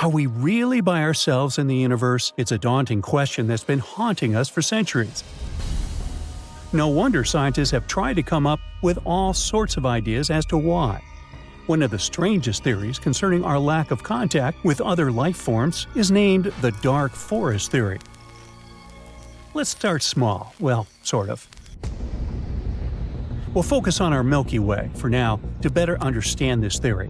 Are we really by ourselves in the universe? It's a daunting question that's been haunting us for centuries. No wonder scientists have tried to come up with all sorts of ideas as to why. One of the strangest theories concerning our lack of contact with other life forms is named the dark forest theory. Let's start small, well, sort of. We'll focus on our Milky Way for now to better understand this theory.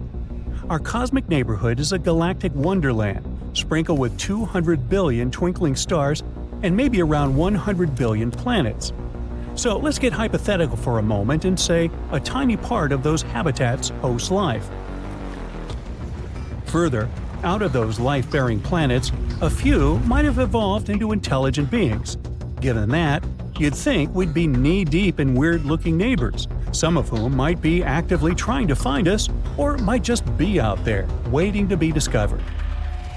Our cosmic neighborhood is a galactic wonderland, sprinkled with 200 billion twinkling stars and maybe around 100 billion planets. So let's get hypothetical for a moment and say a tiny part of those habitats hosts life. Further, out of those life-bearing planets, a few might have evolved into intelligent beings. Given that, you'd think we'd be knee-deep in weird-looking neighbors, some of whom might be actively trying to find us or might just be out there, waiting to be discovered.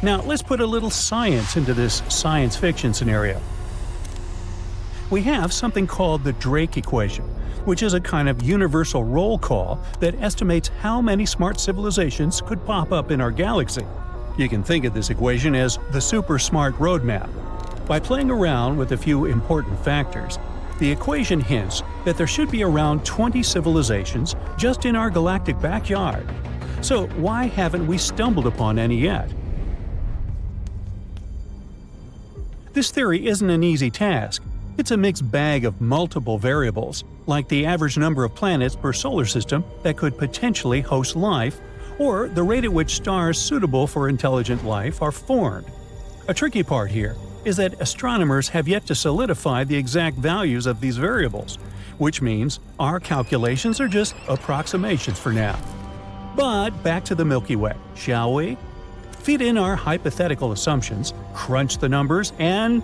Now, let's put a little science into this science fiction scenario. We have something called the Drake equation, which is a kind of universal roll call that estimates how many smart civilizations could pop up in our galaxy. You can think of this equation as the super smart roadmap. By playing around with a few important factors, the equation hints that there should be around 20 civilizations just in our galactic backyard. So why haven't we stumbled upon any yet? This theory isn't an easy task. It's a mixed bag of multiple variables, like the average number of planets per solar system that could potentially host life, or the rate at which stars suitable for intelligent life are formed. A tricky part here is that astronomers have yet to solidify the exact values of these variables, which means our calculations are just approximations for now. But back to the Milky Way, shall we? Feed in our hypothetical assumptions, crunch the numbers, and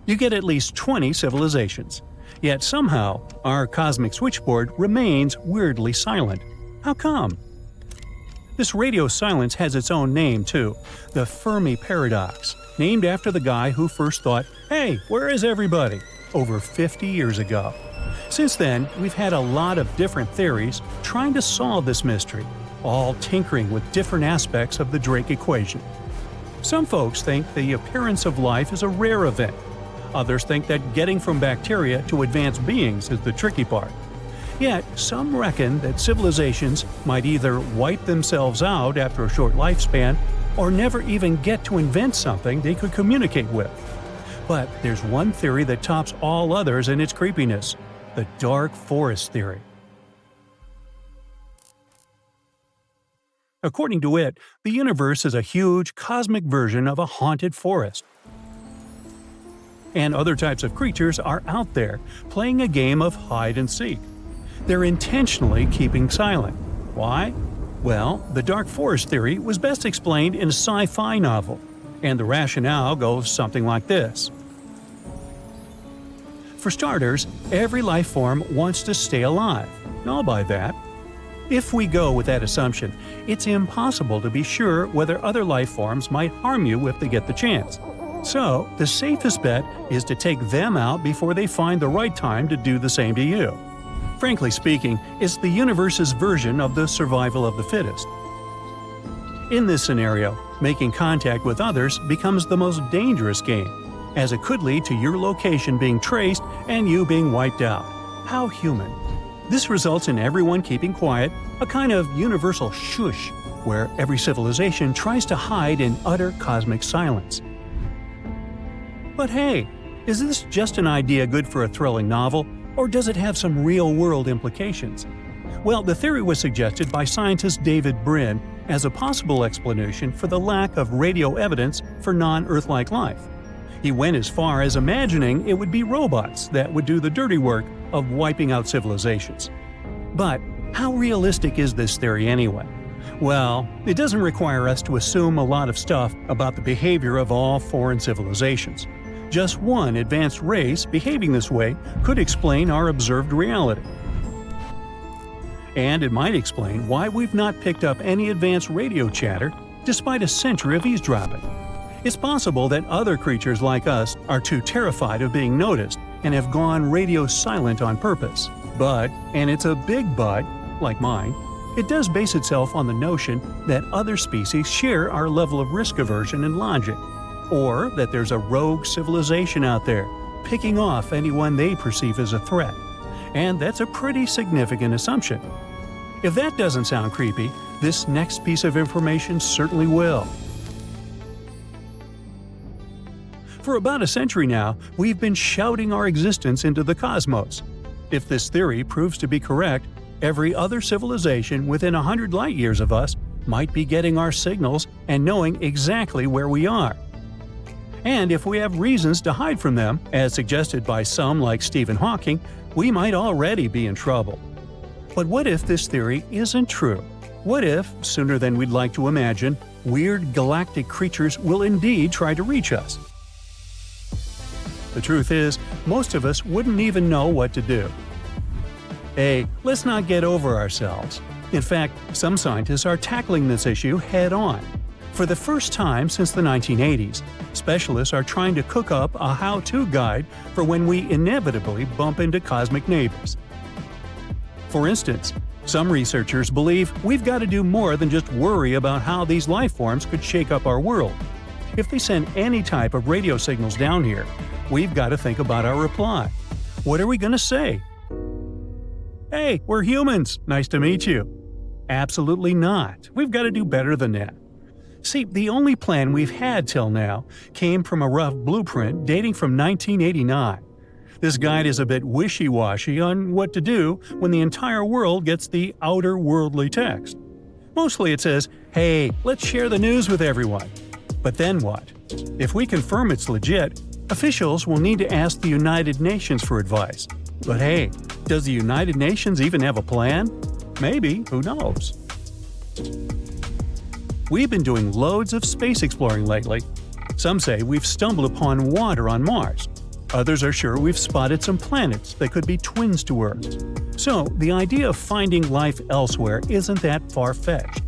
you get at least 20 civilizations. Yet somehow, our cosmic switchboard remains weirdly silent. How come? This radio silence has its own name too, the Fermi Paradox, named after the guy who first thought, "Hey, where is everybody?" over 50 years ago. Since then, we've had a lot of different theories trying to solve this mystery, all tinkering with different aspects of the Drake equation. Some folks think the appearance of life is a rare event. Others think that getting from bacteria to advanced beings is the tricky part. Yet, some reckon that civilizations might either wipe themselves out after a short lifespan or never even get to invent something they could communicate with. But there's one theory that tops all others in its creepiness: the dark forest theory. According to it, the universe is a huge cosmic version of a haunted forest. And other types of creatures are out there, playing a game of hide and seek. They're intentionally keeping silent. Why? Well, the dark forest theory was best explained in a sci-fi novel, and the rationale goes something like this. For starters, every life form wants to stay alive. I'll buy that. If we go with that assumption, it's impossible to be sure whether other life forms might harm you if they get the chance. So, the safest bet is to take them out before they find the right time to do the same to you. Frankly speaking, it's the universe's version of the survival of the fittest. In this scenario, making contact with others becomes the most dangerous game, as it could lead to your location being traced and you being wiped out. How human. This results in everyone keeping quiet, a kind of universal shush, where every civilization tries to hide in utter cosmic silence. But hey, is this just an idea good for a thrilling novel, or does it have some real-world implications? Well, the theory was suggested by scientist David Brin as a possible explanation for the lack of radio evidence for non-Earth-like life. He went as far as imagining it would be robots that would do the dirty work of wiping out civilizations. But how realistic is this theory anyway? Well, it doesn't require us to assume a lot of stuff about the behavior of all foreign civilizations. Just one advanced race behaving this way could explain our observed reality. And it might explain why we've not picked up any advanced radio chatter despite a century of eavesdropping. It's possible that other creatures like us are too terrified of being noticed and have gone radio silent on purpose. But, and it's a big but, like mine, It does base itself on the notion that other species share our level of risk aversion and logic, or that there's a rogue civilization out there, picking off anyone they perceive as a threat. And that's a pretty significant assumption. If that doesn't sound creepy, this next piece of information certainly will. For about a century now, we've been shouting our existence into the cosmos. If this theory proves to be correct, every other civilization within 100 light-years of us might be getting our signals and knowing exactly where we are. And if we have reasons to hide from them, as suggested by some like Stephen Hawking, we might already be in trouble. But what if this theory isn't true? What if, sooner than we'd like to imagine, weird galactic creatures will indeed try to reach us? The truth is, most of us wouldn't even know what to do. Hey, let's not get over ourselves. In fact, some scientists are tackling this issue head-on. For the first time since the 1980s, specialists are trying to cook up a how-to guide for when we inevitably bump into cosmic neighbors. For instance, some researchers believe we've got to do more than just worry about how these life forms could shake up our world. If they send any type of radio signals down here, we've got to think about our reply. What are we going to say? Hey, we're humans. Nice to meet you. Absolutely not. We've got to do better than that. See, the only plan we've had till now came from a rough blueprint dating from 1989. This guide is a bit wishy-washy on what to do when the entire world gets the outer worldly text. Mostly it says, hey, let's share the news with everyone. But then what? If we confirm it's legit, officials will need to ask the United Nations for advice. But hey, does the United Nations even have a plan? Maybe, who knows? We've been doing loads of space exploring lately. Some say we've stumbled upon water on Mars. Others are sure we've spotted some planets that could be twins to Earth. So the idea of finding life elsewhere isn't that far-fetched.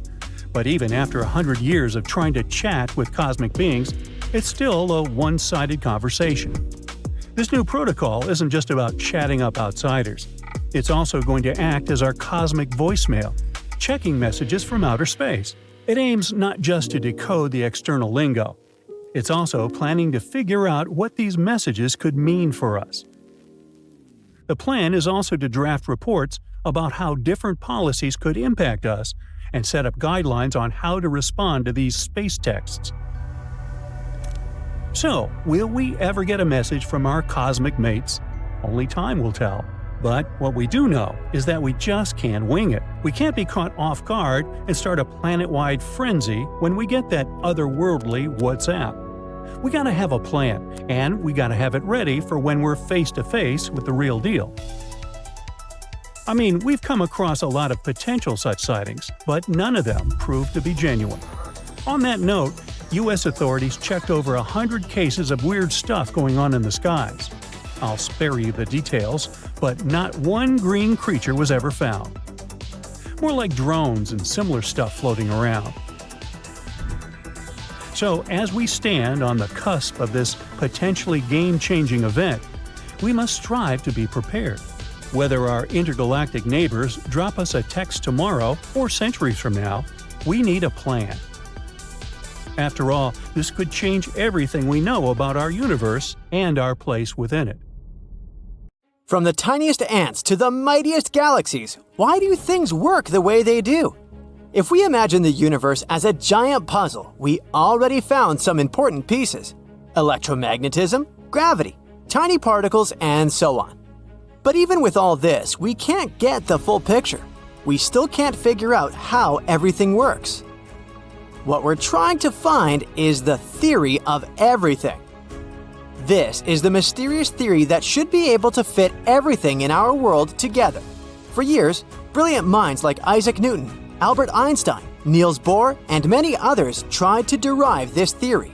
But even after 100 years of trying to chat with cosmic beings, it's still a one-sided conversation. This new protocol isn't just about chatting up outsiders. It's also going to act as our cosmic voicemail, checking messages from outer space. It aims not just to decode the external lingo. It's also planning to figure out what these messages could mean for us. The plan is also to draft reports about how different policies could impact us and set up guidelines on how to respond to these space texts. So, will we ever get a message from our cosmic mates? Only time will tell. But what we do know is that we just can't wing it. We can't be caught off guard and start a planet-wide frenzy when we get that otherworldly WhatsApp. We gotta have a plan, and we gotta have it ready for when we're face-to-face with the real deal. I mean, we've come across a lot of potential such sightings, but none of them proved to be genuine. On that note, U.S. authorities checked over 100 cases of weird stuff going on in the skies. I'll spare you the details, but not one green creature was ever found. More like drones and similar stuff floating around. So, as we stand on the cusp of this potentially game-changing event, we must strive to be prepared. Whether our intergalactic neighbors drop us a text tomorrow or centuries from now, we need a plan. After all, this could change everything we know about our universe and our place within it. From the tiniest ants to the mightiest galaxies, why do things work the way they do? If we imagine the universe as a giant puzzle, we already found some important pieces: electromagnetism, gravity, tiny particles, and so on. But even with all this, we can't get the full picture. We still can't figure out how everything works. What we're trying to find is the theory of everything. This is the mysterious theory that should be able to fit everything in our world together. For years, brilliant minds like Isaac Newton, Albert Einstein, Niels Bohr, and many others tried to derive this theory.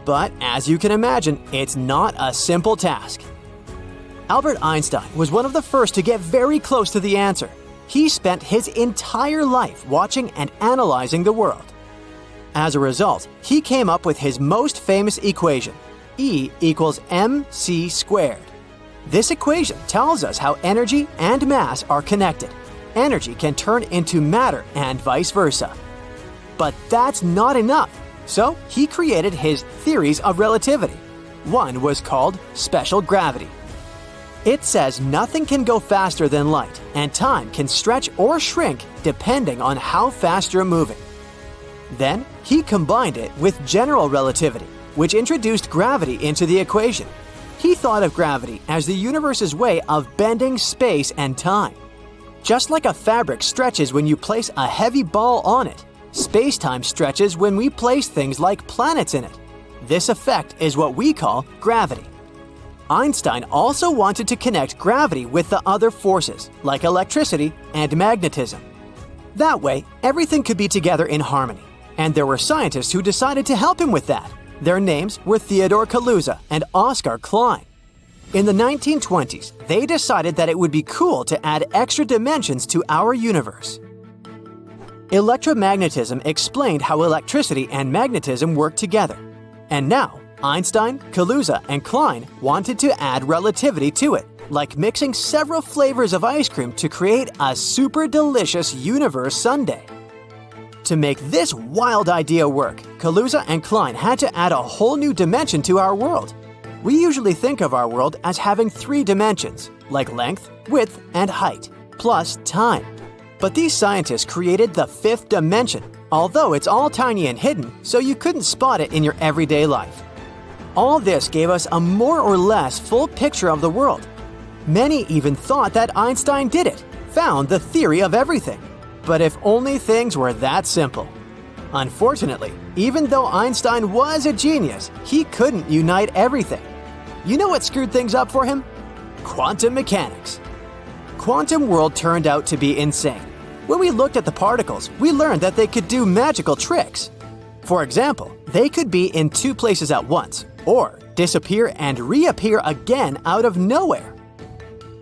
But as you can imagine, it's not a simple task. Albert Einstein was one of the first to get very close to the answer. He spent his entire life watching and analyzing the world. As a result, he came up with his most famous equation, E equals mc squared. This equation tells us how energy and mass are connected. energy can turn into matter and vice versa. But that's not enough, so he created his theories of relativity. One was called special gravity. It says nothing can go faster than light, and time can stretch or shrink depending on how fast you're moving. Then, he combined it with general relativity, which introduced gravity into the equation. He thought of gravity as the universe's way of bending space and time. Just like a fabric stretches when you place a heavy ball on it, space-time stretches when we place things like planets in it. This effect is what we call gravity. Einstein also wanted to connect gravity with the other forces, like electricity and magnetism. That way, everything could be together in harmony, and there were scientists who decided to help him with that. Their names were Theodore Kaluza and Oskar Klein. In the 1920s, they decided that it would be cool to add extra dimensions to our universe. Electromagnetism explained how electricity and magnetism work together. And now, Einstein, Kaluza, and Klein wanted to add relativity to it, like mixing several flavors of ice cream to create a super delicious universe sundae. To make this wild idea work, Kaluza and Klein had to add a whole new dimension to our world. We usually think of our world as having 3 dimensions, like length, width, and height, plus time. But these scientists created the 5th dimension, although it's all tiny and hidden, so you couldn't spot it in your everyday life. All this gave us a more or less full picture of the world. Many even thought that Einstein did it, found the theory of everything. But if only things were that simple. Unfortunately, even though Einstein was a genius, he couldn't unite everything. You know what screwed things up for him? Quantum mechanics. Quantum world turned out to be insane. When we looked at the particles, we learned that they could do magical tricks. For example, they could be in 2 places at once, or disappear and reappear again out of nowhere.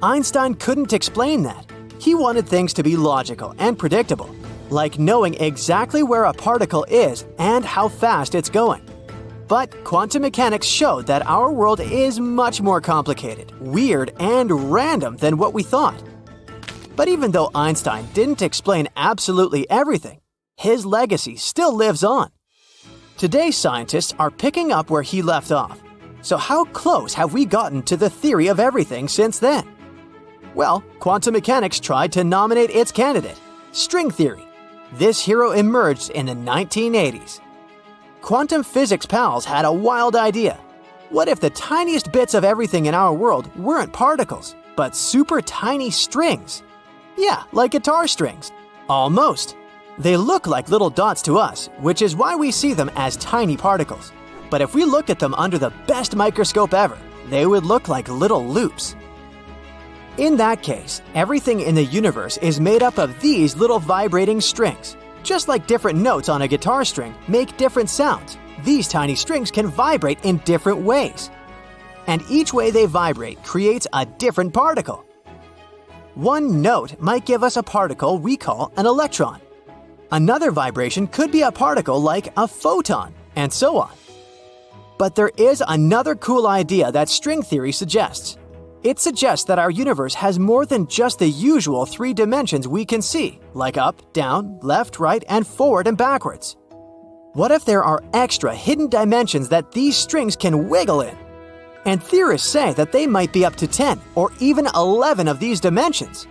Einstein couldn't explain that. He wanted things to be logical and predictable, like knowing exactly where a particle is and how fast it's going. But quantum mechanics showed that our world is much more complicated, weird, and random than what we thought. But even though Einstein didn't explain absolutely everything, his legacy still lives on. Today, scientists are picking up where he left off. So how close have we gotten to the theory of everything since then? Well, quantum mechanics tried to nominate its candidate, string theory. This hero emerged in the 1980s. Quantum physics pals had a wild idea. What if the tiniest bits of everything in our world weren't particles, but super tiny strings? Yeah, like guitar strings. Almost. They look like little dots to us, which is why we see them as tiny particles. But if we looked at them under the best microscope ever, they would look like little loops. In that case, everything in the universe is made up of these little vibrating strings. Just like different notes on a guitar string make different sounds, these tiny strings can vibrate in different ways. And each way they vibrate creates a different particle. One note might give us a particle we call an electron. Another vibration could be a particle like a photon, and so on. But there is another cool idea that string theory suggests. It suggests that our universe has more than just the usual 3 dimensions we can see, like up, down, left, right, and forward and backwards. What if there are extra hidden dimensions that these strings can wiggle in? And theorists say that they might be up to 10 or even 11 of these dimensions.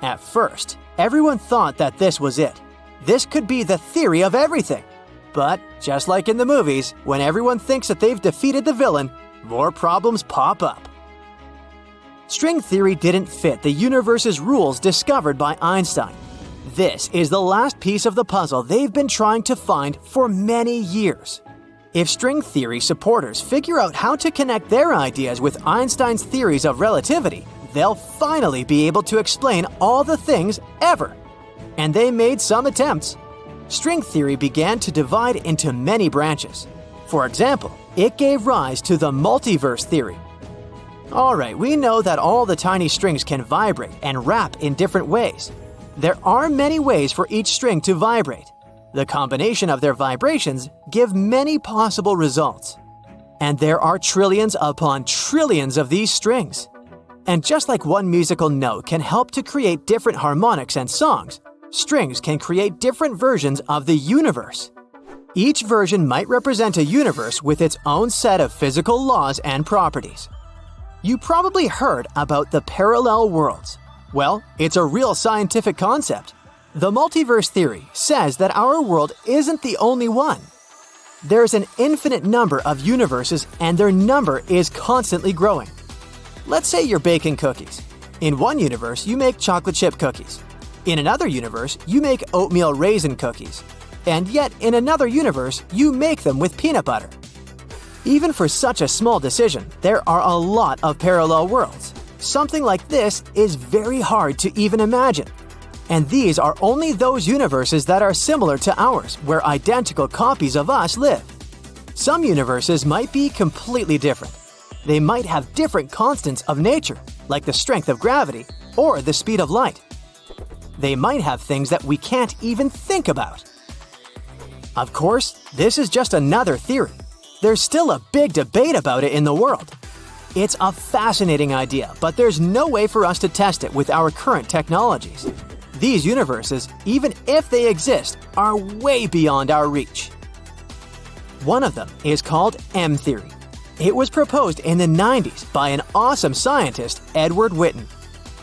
At first, everyone thought that this was it. This could be the theory of everything. But, just like in the movies, when everyone thinks that they've defeated the villain, more problems pop up. String theory didn't fit the universe's rules discovered by Einstein. This is the last piece of the puzzle they've been trying to find for many years. If string theory supporters figure out how to connect their ideas with Einstein's theories of relativity, they'll finally be able to explain all the things ever. And they made some attempts. String theory began to divide into many branches. For example, it gave rise to the multiverse theory. Alright, we know that all the tiny strings can vibrate and wrap in different ways. There are many ways for each string to vibrate. The combination of their vibrations give many possible results. And there are trillions upon trillions of these strings. And just like one musical note can help to create different harmonics and songs, strings can create different versions of the universe. Each version might represent a universe with its own set of physical laws and properties. You probably heard about the parallel worlds. Well, it's a real scientific concept. The multiverse theory says that our world isn't the only one. There's an infinite number of universes and their number is constantly growing. Let's say you're baking cookies. In one universe, you make chocolate chip cookies. In another universe, you make oatmeal raisin cookies. And yet, in another universe, you make them with peanut butter. Even for such a small decision, there are a lot of parallel worlds. Something like this is very hard to even imagine. And these are only those universes that are similar to ours, where identical copies of us live. Some universes might be completely different. They might have different constants of nature, like the strength of gravity or the speed of light. They might have things that we can't even think about. Of course, this is just another theory. There's still a big debate about it in the world. It's a fascinating idea, but there's no way for us to test it with our current technologies. These universes, even if they exist, are way beyond our reach. One of them is called M theory. It was proposed in the 90s by an awesome scientist, Edward Witten.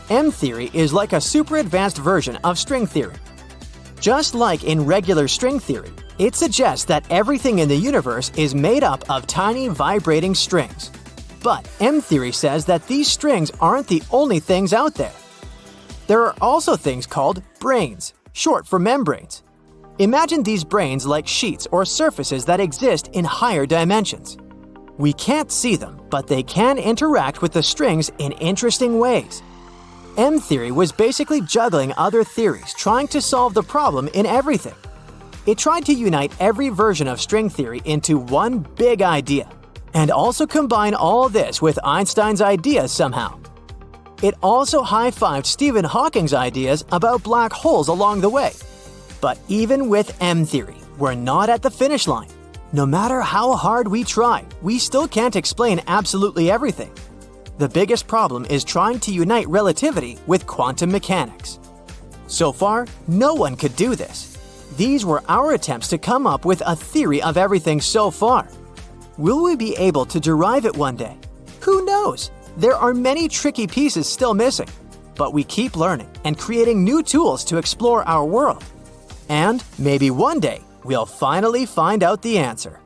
M theory is like a super advanced version of string theory. Just like in regular string theory, it suggests that everything in the universe is made up of tiny vibrating strings. But M theory says that these strings aren't the only things out there. There are also things called brains, short for membranes. Imagine these brains like sheets or surfaces that exist in higher dimensions. We can't see them, but they can interact with the strings in interesting ways. M theory was basically juggling other theories, trying to solve the problem in everything. It tried to unite every version of string theory into one big idea, and also combine all this with Einstein's ideas somehow. It also high-fived Stephen Hawking's ideas about black holes along the way. But even with M theory, we're not at the finish line. No matter how hard we try, we still can't explain absolutely everything. The biggest problem is trying to unite relativity with quantum mechanics. So far, no one could do this. These were our attempts to come up with a theory of everything so far. Will we be able to derive it one day? Who knows? There are many tricky pieces still missing, but we keep learning and creating new tools to explore our world. And maybe one day, we'll finally find out the answer.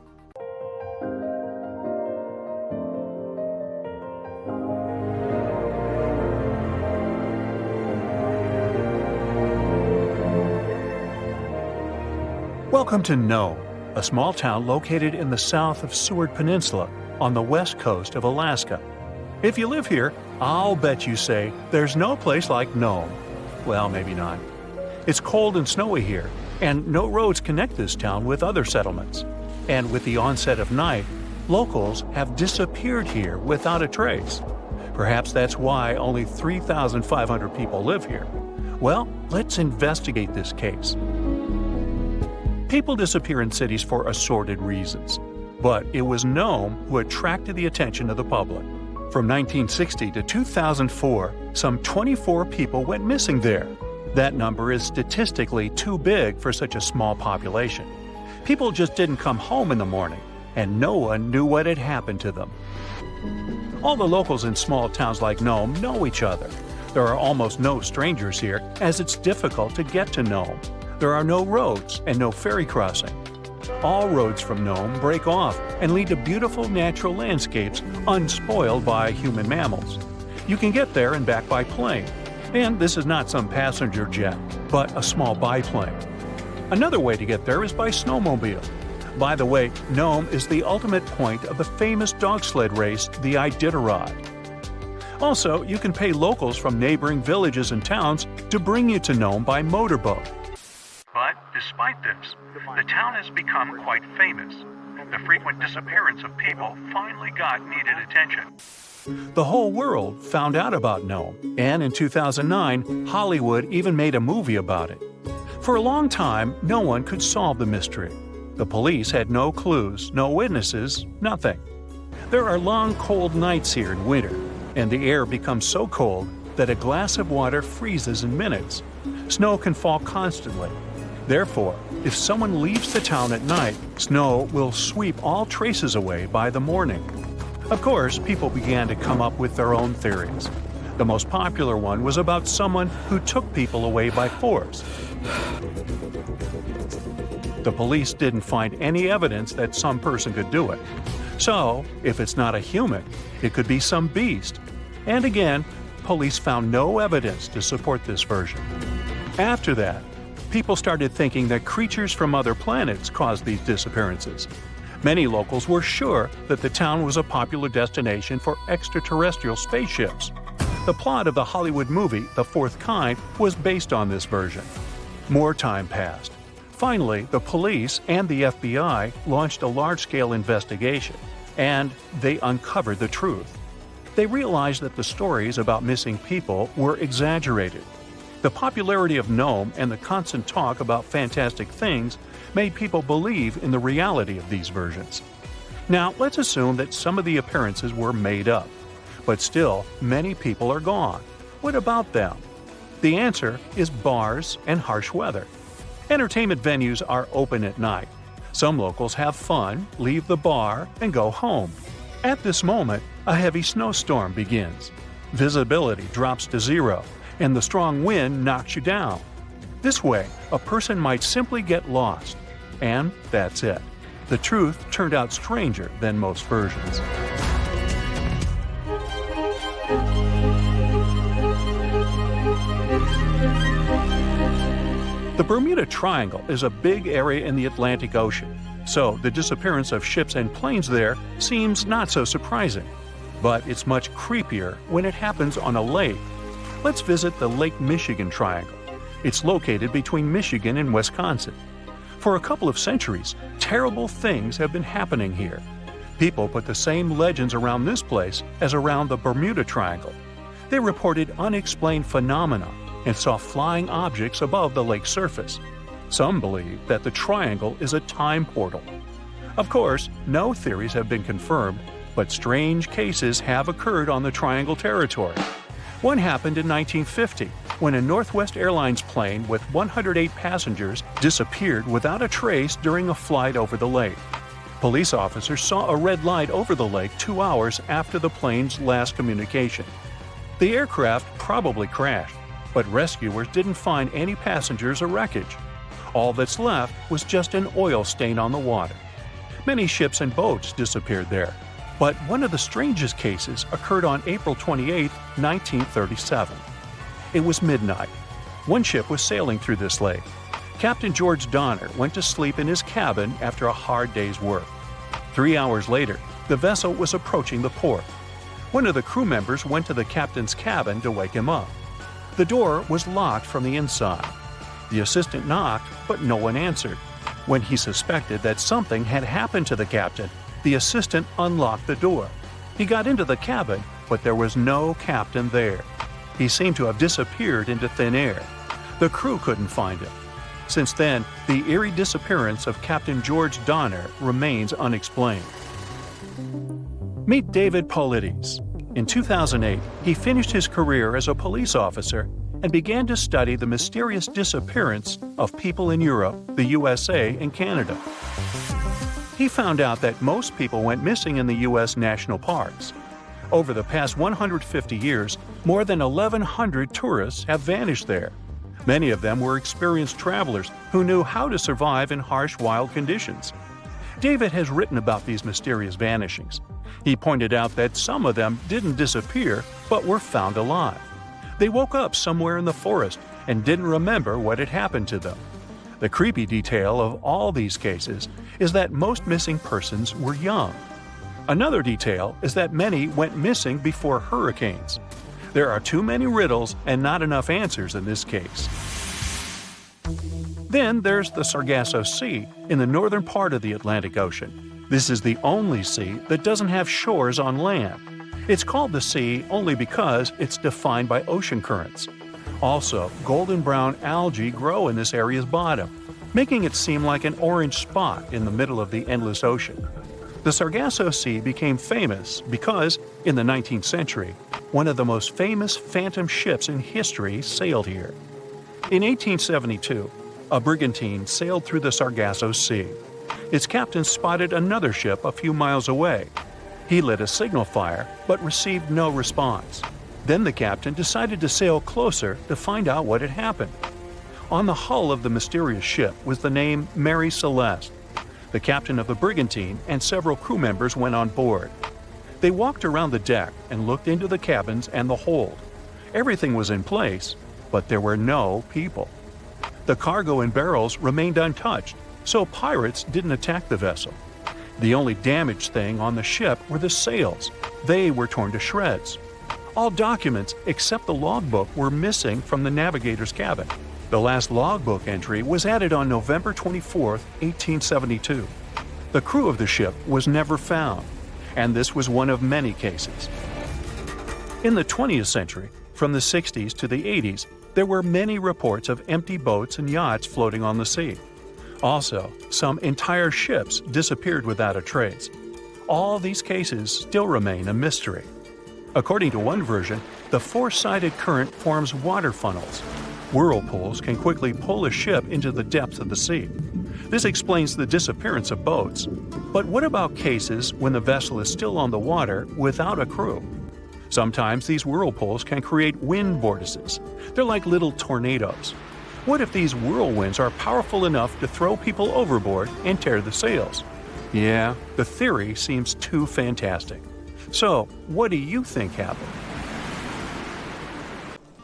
Welcome to Nome, a small town located in the south of Seward Peninsula on the west coast of Alaska. If you live here, I'll bet you say there's no place like Nome. Well, maybe not. It's cold and snowy here, and no roads connect this town with other settlements. And with the onset of night, locals have disappeared here without a trace. Perhaps that's why only 3,500 people live here. Well, let's investigate this case. People disappear in cities for assorted reasons, but it was Nome who attracted the attention of the public. From 1960 to 2004, some 24 people went missing there. That number is statistically too big for such a small population. People just didn't come home in the morning, and no one knew what had happened to them. All the locals in small towns like Nome know each other. There are almost no strangers here, as it's difficult to get to Nome. There are no roads and no ferry crossing. All roads from Nome break off and lead to beautiful natural landscapes unspoiled by human mammals. You can get there and back by plane. And this is not some passenger jet, but a small biplane. Another way to get there is by snowmobile. By the way, Nome is the ultimate point of the famous dog sled race, the Iditarod. Also, you can pay locals from neighboring villages and towns to bring you to Nome by motorboat. But despite this, the town has become quite famous. The frequent disappearance of people finally got needed attention. The whole world found out about Nome, and in 2009, Hollywood even made a movie about it. For a long time, no one could solve the mystery. The police had no clues, no witnesses, nothing. There are long, cold nights here in winter, and the air becomes so cold that a glass of water freezes in minutes. Snow can fall constantly. Therefore, if someone leaves the town at night, snow will sweep all traces away by the morning. Of course, people began to come up with their own theories. The most popular one was about someone who took people away by force. The police didn't find any evidence that some person could do it. So, if it's not a human, it could be some beast. And again, police found no evidence to support this version. After that, people started thinking that creatures from other planets caused these disappearances. Many locals were sure that the town was a popular destination for extraterrestrial spaceships. The plot of the Hollywood movie The Fourth Kind was based on this version. More time passed. Finally, the police and the FBI launched a large-scale investigation, and they uncovered the truth. They realized that the stories about missing people were exaggerated. The popularity of Gnome and the constant talk about fantastic things made people believe in the reality of these versions. Now, let's assume that some of the appearances were made up. But still, many people are gone. What about them? The answer is bars and harsh weather. Entertainment venues are open at night. Some locals have fun, leave the bar, and go home. At this moment, a heavy snowstorm begins. Visibility drops to zero, and the strong wind knocks you down. This way, a person might simply get lost. And that's it. The truth turned out stranger than most versions. The Bermuda Triangle is a big area in the Atlantic Ocean, so the disappearance of ships and planes there seems not so surprising. But it's much creepier when it happens on a lake. Let's visit the Lake Michigan Triangle. It's located between Michigan and Wisconsin. For a couple of centuries, terrible things have been happening here. People put the same legends around this place as around the Bermuda Triangle. They reported unexplained phenomena and saw flying objects above the lake's surface. Some believe that the triangle is a time portal. Of course, no theories have been confirmed, but strange cases have occurred on the triangle territory. One happened in 1950, when a Northwest Airlines plane with 108 passengers disappeared without a trace during a flight over the lake. Police officers saw a red light over the lake 2 hours after the plane's last communication. The aircraft probably crashed, but rescuers didn't find any passengers or wreckage. All that's left was just an oil stain on the water. Many ships and boats disappeared there, but one of the strangest cases occurred on April 28, 1937. It was midnight. One ship was sailing through this lake. Captain George Donner went to sleep in his cabin after a hard day's work. 3 hours later, the vessel was approaching the port. One of the crew members went to the captain's cabin to wake him up. The door was locked from the inside. The assistant knocked, but no one answered. When he suspected that something had happened to the captain, the assistant unlocked the door. He got into the cabin, but there was no captain there. He seemed to have disappeared into thin air. The crew couldn't find him. Since then, the eerie disappearance of Captain George Donner remains unexplained. Meet David Paulides. In 2008, he finished his career as a police officer and began to study the mysterious disappearance of people in Europe, the USA, and Canada. He found out that most people went missing in the U.S. national parks. Over the past 150 years, more than 1,100 tourists have vanished there. Many of them were experienced travelers who knew how to survive in harsh wild conditions. David has written about these mysterious vanishings. He pointed out that some of them didn't disappear, but were found alive. They woke up somewhere in the forest and didn't remember what had happened to them. The creepy detail of all these cases is that most missing persons were young. Another detail is that many went missing before hurricanes. There are too many riddles and not enough answers in this case. Then there's the Sargasso Sea in the northern part of the Atlantic Ocean. This is the only sea that doesn't have shores on land. It's called the sea only because it's defined by ocean currents. Also, golden brown algae grow in this area's bottom, making it seem like an orange spot in the middle of the endless ocean. The Sargasso Sea became famous because In the 19th century, one of the most famous phantom ships in history sailed here. In 1872, a brigantine sailed through the Sargasso Sea. Its captain spotted another ship a few miles away. He lit a signal fire, but received no response. Then the captain decided to sail closer to find out what had happened. On the hull of the mysterious ship was the name Mary Celeste. The captain of the brigantine and several crew members went on board. They walked around the deck and looked into the cabins and the hold. Everything was in place, but there were no people. The cargo and barrels remained untouched, so pirates didn't attack the vessel. The only damaged thing on the ship were the sails. They were torn to shreds. All documents except the logbook were missing from the navigator's cabin. The last logbook entry was added on November 24, 1872. The crew of the ship was never found, and this was one of many cases. In the 20th century, from the 60s to the 80s, there were many reports of empty boats and yachts floating on the sea. Also, some entire ships disappeared without a trace. All these cases still remain a mystery. According to one version, the four-sided current forms water funnels. Whirlpools can quickly pull a ship into the depths of the sea. This explains the disappearance of boats. But what about cases when the vessel is still on the water without a crew? Sometimes these whirlpools can create wind vortices. They're like little tornadoes. What if these whirlwinds are powerful enough to throw people overboard and tear the sails? Yeah, the theory seems too fantastic. So, what do you think happened?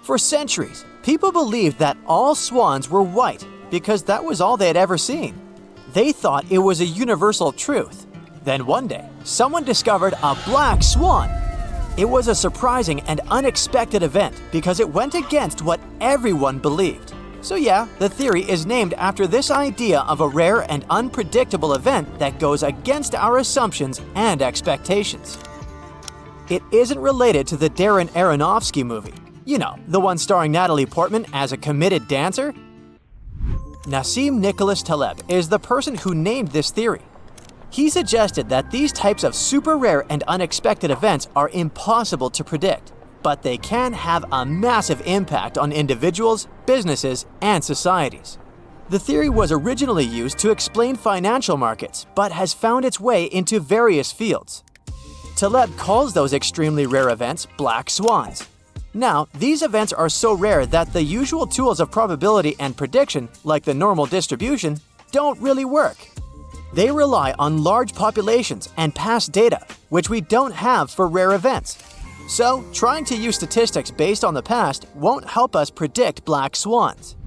For centuries, people believed that all swans were white because that was all they had ever seen. They thought it was a universal truth. Then one day, someone discovered a black swan. It was a surprising and unexpected event because it went against what everyone believed. So yeah, the theory is named after this idea of a rare and unpredictable event that goes against our assumptions and expectations. It isn't related to the Darren Aronofsky movie. You know, the one starring Natalie Portman as a committed dancer? Nassim Nicholas Taleb is the person who named this theory. He suggested that these types of super rare and unexpected events are impossible to predict, but they can have a massive impact on individuals, businesses, and societies. The theory was originally used to explain financial markets, but has found its way into various fields. Taleb calls those extremely rare events black swans. Now, these events are so rare that the usual tools of probability and prediction, like the normal distribution, don't really work. They rely on large populations and past data, which we don't have for rare events. So, trying to use statistics based on the past won't help us predict black swans.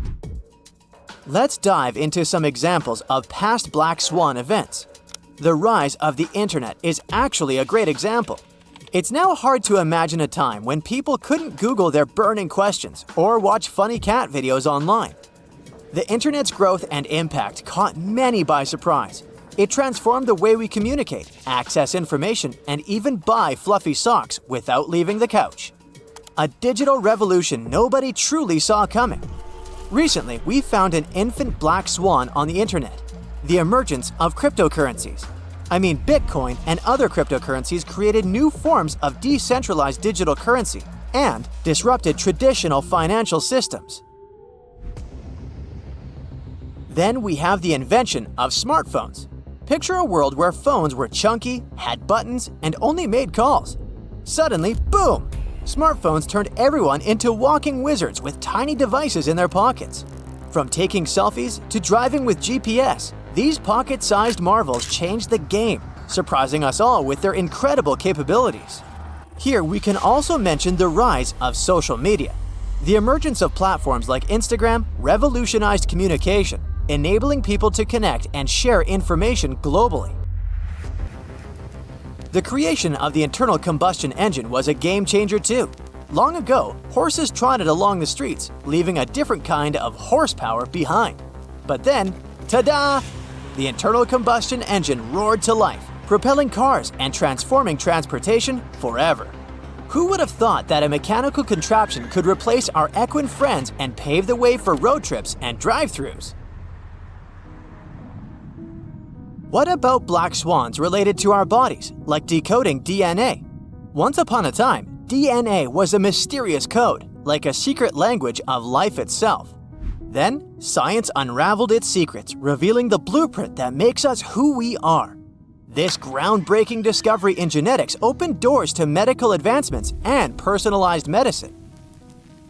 Let's dive into some examples of past black swan events. The rise of the internet is actually a great example. It's now hard to imagine a time when people couldn't Google their burning questions or watch funny cat videos online. The internet's growth and impact caught many by surprise. It transformed the way we communicate, access information, and even buy fluffy socks without leaving the couch. A digital revolution nobody truly saw coming. Recently, we found an infant black swan on the internet: the emergence of cryptocurrencies. Bitcoin and other cryptocurrencies created new forms of decentralized digital currency and disrupted traditional financial systems. Then we have the invention of smartphones. Picture a world where phones were chunky, had buttons, and only made calls. Suddenly, boom! Smartphones turned everyone into walking wizards with tiny devices in their pockets. From taking selfies to driving with GPS, these pocket-sized marvels changed the game, surprising us all with their incredible capabilities. Here we can also mention the rise of social media. The emergence of platforms like Instagram revolutionized communication, enabling people to connect and share information globally. The creation of the internal combustion engine was a game changer too. Long ago, horses trotted along the streets, leaving a different kind of horsepower behind. But then, ta-da! The internal combustion engine roared to life, propelling cars and transforming transportation forever. Who would have thought that a mechanical contraption could replace our equine friends and pave the way for road trips and drive-thrus? What about black swans related to our bodies, like decoding DNA? Once upon a time, DNA was a mysterious code, like a secret language of life itself. Then, science unraveled its secrets, revealing the blueprint that makes us who we are. This groundbreaking discovery in genetics opened doors to medical advancements and personalized medicine.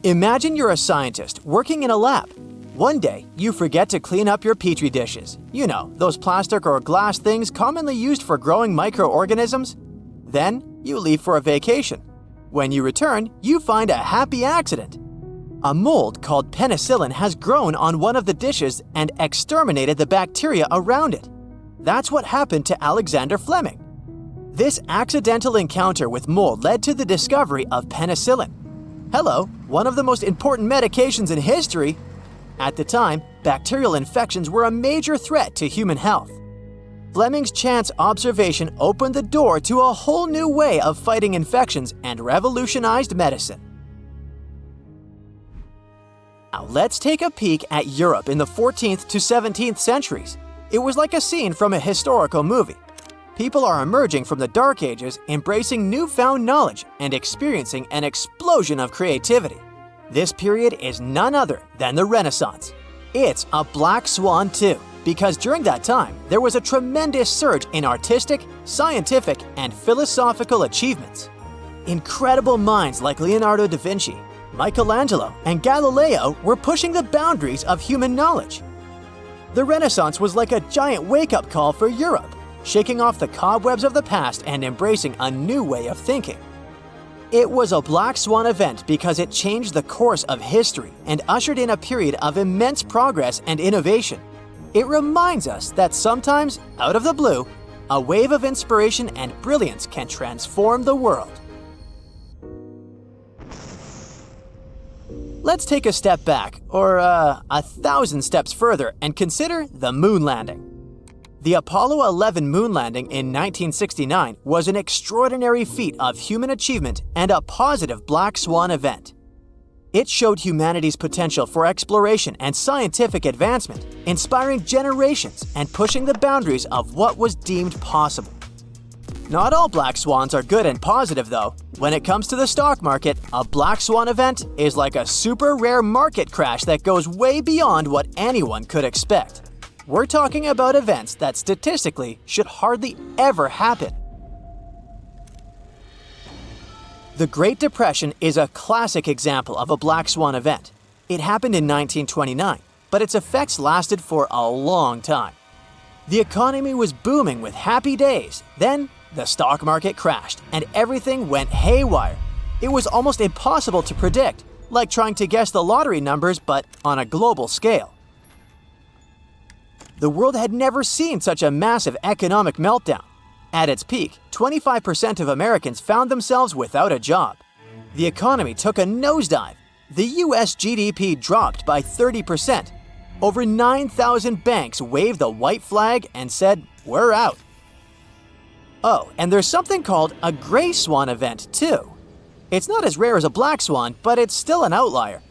Imagine you're a scientist working in a lab. One day, you forget to clean up your petri dishes. You know, those plastic or glass things commonly used for growing microorganisms. Then, you leave for a vacation. When you return, you find a happy accident. A mold called penicillin has grown on one of the dishes and exterminated the bacteria around it. That's what happened to Alexander Fleming. This accidental encounter with mold led to the discovery of penicillin. Hello, one of the most important medications in history. At the time, bacterial infections were a major threat to human health. Fleming's chance observation opened the door to a whole new way of fighting infections and revolutionized medicine. Now let's take a peek at Europe in the 14th to 17th centuries. It was like a scene from a historical movie. People are emerging from the Dark Ages, embracing newfound knowledge and experiencing an explosion of creativity. This period is none other than the Renaissance. It's a black swan too, because during that time, there was a tremendous surge in artistic, scientific, and philosophical achievements. Incredible minds like Leonardo da Vinci, Michelangelo, and Galileo were pushing the boundaries of human knowledge. The Renaissance was like a giant wake-up call for Europe, shaking off the cobwebs of the past and embracing a new way of thinking. It was a black swan event because it changed the course of history and ushered in a period of immense progress and innovation. It reminds us that sometimes, out of the blue, a wave of inspiration and brilliance can transform the world. Let's take a step back, or 1,000 steps further, and consider the moon landing. The Apollo 11 moon landing in 1969 was an extraordinary feat of human achievement and a positive black swan event. It showed humanity's potential for exploration and scientific advancement, inspiring generations and pushing the boundaries of what was deemed possible. Not all black swans are good and positive, though. When it comes to the stock market, a black swan event is like a super rare market crash that goes way beyond what anyone could expect. We're talking about events that statistically should hardly ever happen. The Great Depression is a classic example of a black swan event. It happened in 1929, but its effects lasted for a long time. The economy was booming with happy days. Then, the stock market crashed and everything went haywire. It was almost impossible to predict, like trying to guess the lottery numbers but on a global scale. The world had never seen such a massive economic meltdown. At its peak, 25% of Americans found themselves without a job. The economy took a nosedive. The US GDP dropped by 30%. Over 9,000 banks waved the white flag and said, "We're out." Oh, and there's something called a gray swan event, too. It's not as rare as a black swan, but it's still an outlier.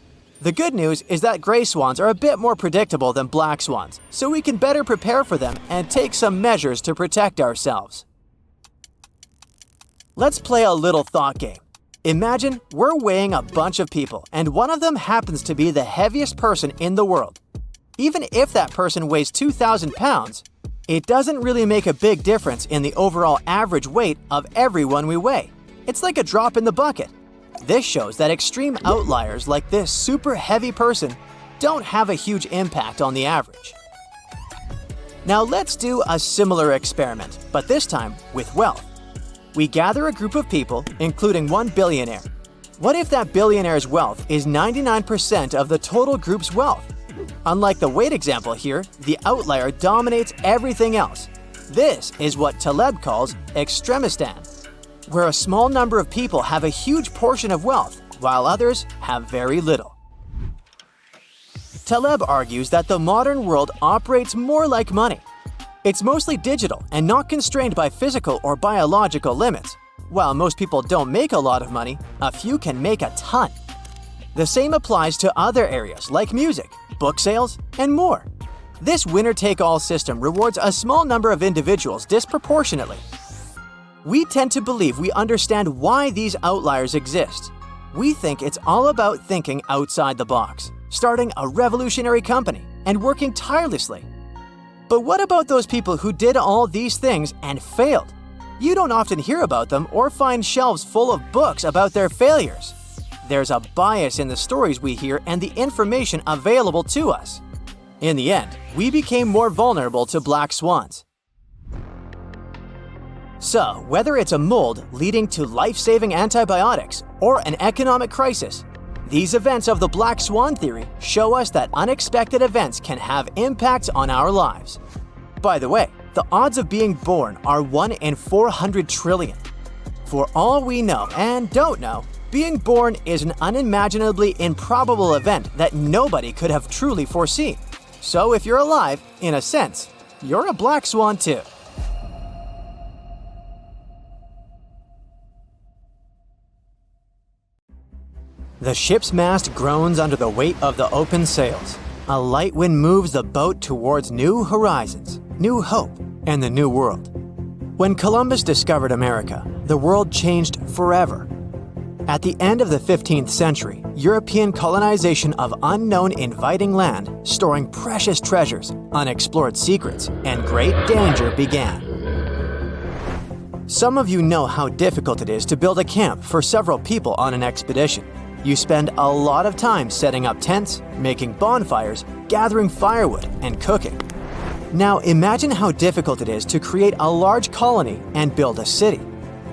The good news is that gray swans are a bit more predictable than black swans, so we can better prepare for them and take some measures to protect ourselves. Let's play a little thought game. Imagine we're weighing a bunch of people, and one of them happens to be the heaviest person in the world. Even if that person weighs 2,000 pounds, it doesn't really make a big difference in the overall average weight of everyone we weigh. It's like a drop in the bucket. This shows that extreme outliers like this super heavy person don't have a huge impact on the average. Now let's do a similar experiment, but this time with wealth. We gather a group of people, including one billionaire. What if that billionaire's wealth is 99% of the total group's wealth? Unlike the weight example here, the outlier dominates everything else. This is what Taleb calls extremistan, where a small number of people have a huge portion of wealth, while others have very little. Taleb argues that the modern world operates more like money. It's mostly digital and not constrained by physical or biological limits. While most people don't make a lot of money, a few can make a ton. The same applies to other areas like music, book sales, and more. This winner-take-all system rewards a small number of individuals disproportionately. We tend to believe we understand why these outliers exist. We think it's all about thinking outside the box, starting a revolutionary company, and working tirelessly. But what about those people who did all these things and failed? You don't often hear about them or find shelves full of books about their failures. There's a bias in the stories we hear and the information available to us. In the end, we became more vulnerable to black swans. So, whether it's a mold leading to life-saving antibiotics or an economic crisis, these events of the black swan theory show us that unexpected events can have impacts on our lives. By the way, the odds of being born are 1 in 400 trillion. For all we know and don't know, being born is an unimaginably improbable event that nobody could have truly foreseen. So if you're alive, in a sense, you're a black swan too. The ship's mast groans under the weight of the open sails. A light wind moves the boat towards new horizons, new hope, and the new world. When Columbus discovered America, the world changed forever. At the end of the 15th century, European colonization of unknown inviting land, storing precious treasures, unexplored secrets, and great danger began. Some of you know how difficult it is to build a camp for several people on an expedition. You spend a lot of time setting up tents, making bonfires, gathering firewood, and cooking. Now imagine how difficult it is to create a large colony and build a city.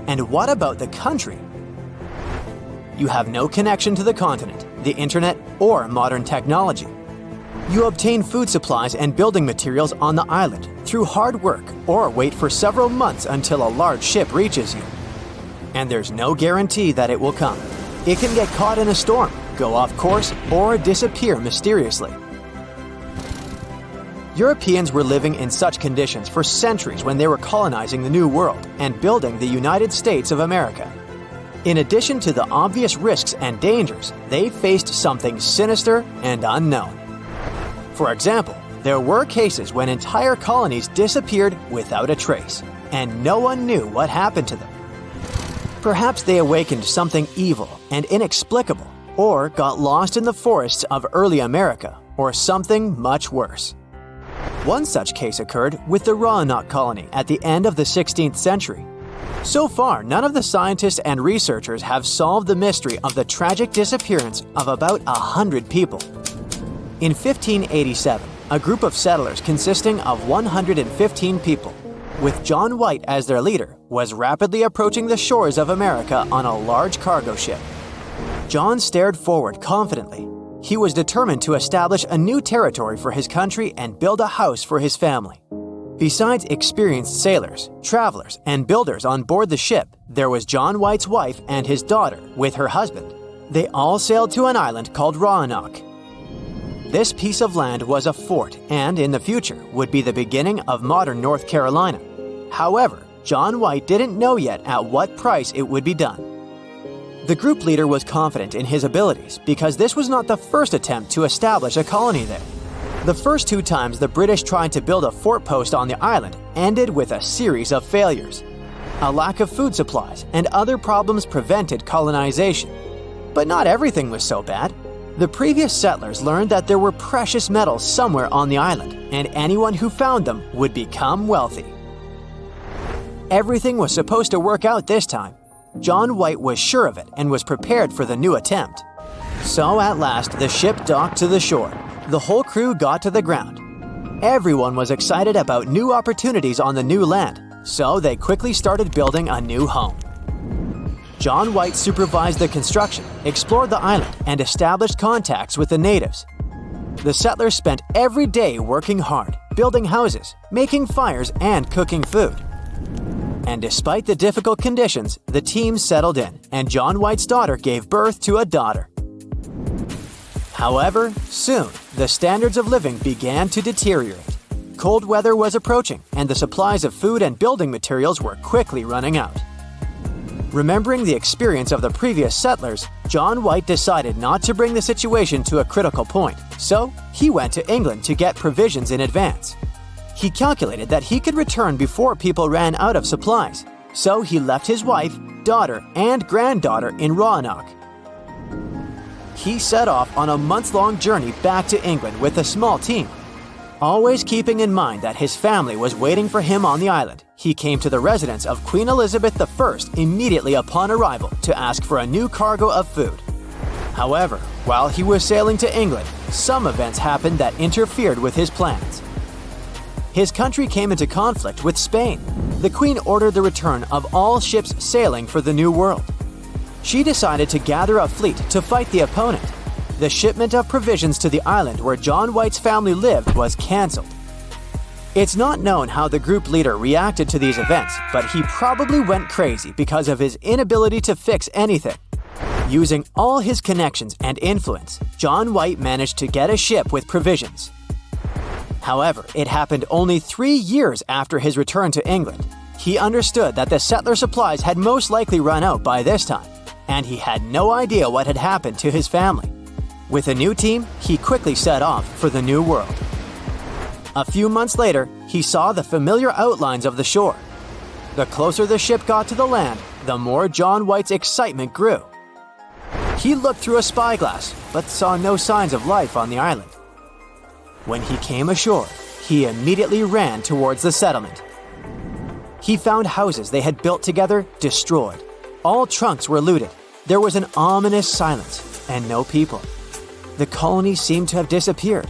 And what about the country? You have no connection to the continent, the internet, or modern technology. You obtain food supplies and building materials on the island through hard work or wait for several months until a large ship reaches you. And there's no guarantee that it will come. It can get caught in a storm, go off course, or disappear mysteriously. Europeans were living in such conditions for centuries when they were colonizing the New World and building the United States of America. In addition to the obvious risks and dangers, they faced something sinister and unknown. For example, there were cases when entire colonies disappeared without a trace, and no one knew what happened to them. Perhaps they awakened something evil and inexplicable, or got lost in the forests of early America, or something much worse. One such case occurred with the Roanoke colony at the end of the 16th century. So far, none of the scientists and researchers have solved the mystery of the tragic disappearance of about 100 people. In 1587, a group of settlers consisting of 115 people, with John White as their leader, was rapidly approaching the shores of America on a large cargo ship. John stared forward confidently. He was determined to establish a new territory for his country and build a house for his family. Besides experienced sailors, travelers, and builders on board the ship, there was John White's wife and his daughter with her husband. They all sailed to an island called Roanoke. This piece of land was a fort and, in the future, would be the beginning of modern North Carolina. However, John White didn't know yet at what price it would be done. The group leader was confident in his abilities because this was not the first attempt to establish a colony there. The first 2 times the British tried to build a fort post on the island ended with a series of failures. A lack of food supplies and other problems prevented colonization. But not everything was so bad. The previous settlers learned that there were precious metals somewhere on the island, and anyone who found them would become wealthy. Everything was supposed to work out this time. John White was sure of it and was prepared for the new attempt. So at last, the ship docked to the shore. The whole crew got to the ground. Everyone was excited about new opportunities on the new land, so they quickly started building a new home. John White supervised the construction, explored the island, and established contacts with the natives. The settlers spent every day working hard, building houses, making fires, and cooking food. And despite the difficult conditions, the team settled in, and John White's daughter gave birth to a daughter. However, soon, the standards of living began to deteriorate. Cold weather was approaching, and the supplies of food and building materials were quickly running out. Remembering the experience of the previous settlers, John White decided not to bring the situation to a critical point, so he went to England to get provisions in advance. He calculated that he could return before people ran out of supplies, so he left his wife, daughter, and granddaughter in Roanoke. He set off on a month-long journey back to England with a small team. Always keeping in mind that his family was waiting for him on the island, he came to the residence of Queen Elizabeth I immediately upon arrival to ask for a new cargo of food. However, while he was sailing to England, some events happened that interfered with his plans. His country came into conflict with Spain. The Queen ordered the return of all ships sailing for the New World. She decided to gather a fleet to fight the opponent. The shipment of provisions to the island where John White's family lived was cancelled. It's not known how the group leader reacted to these events, but he probably went crazy because of his inability to fix anything. Using all his connections and influence, John White managed to get a ship with provisions. However, it happened only 3 years after his return to England. He understood that the settler supplies had most likely run out by this time, and he had no idea what had happened to his family. With a new team, he quickly set off for the New World. A few months later, he saw the familiar outlines of the shore. The closer the ship got to the land, the more John White's excitement grew. He looked through a spyglass, but saw no signs of life on the island. When he came ashore, he immediately ran towards the settlement. He found houses they had built together destroyed. All trunks were looted. There was an ominous silence, and no people. The colony seemed to have disappeared.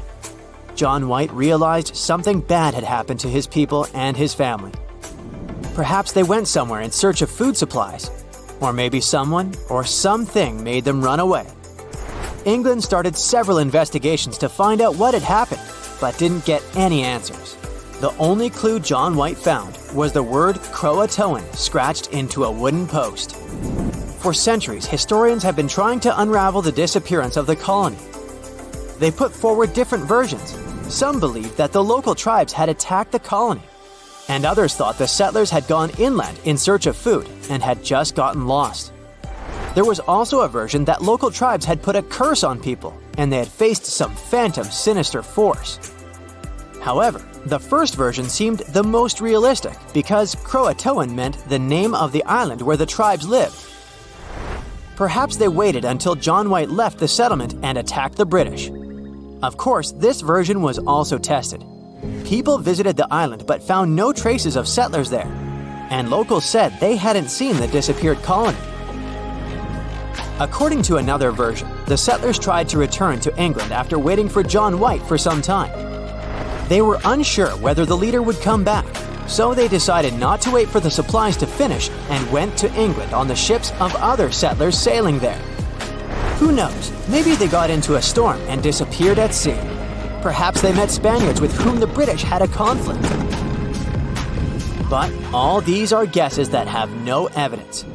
John White realized something bad had happened to his people and his family. Perhaps they went somewhere in search of food supplies, or maybe someone or something made them run away. England started several investigations to find out what had happened, but didn't get any answers. The only clue John White found was the word Croatoan scratched into a wooden post. For centuries, historians have been trying to unravel the disappearance of the colony. They put forward different versions. Some believed that the local tribes had attacked the colony, and others thought the settlers had gone inland in search of food and had just gotten lost. There was also a version that local tribes had put a curse on people and they had faced some phantom sinister force. However, the first version seemed the most realistic because Croatoan meant the name of the island where the tribes lived. Perhaps they waited until John White left the settlement and attacked the British. Of course, this version was also tested. People visited the island but found no traces of settlers there, and locals said they hadn't seen the disappeared colony. According to another version, the settlers tried to return to England after waiting for John White for some time. They were unsure whether the leader would come back, so they decided not to wait for the supplies to finish and went to England on the ships of other settlers sailing there. Who knows, maybe they got into a storm and disappeared at sea. Perhaps they met Spaniards with whom the British had a conflict. But all these are guesses that have no evidence.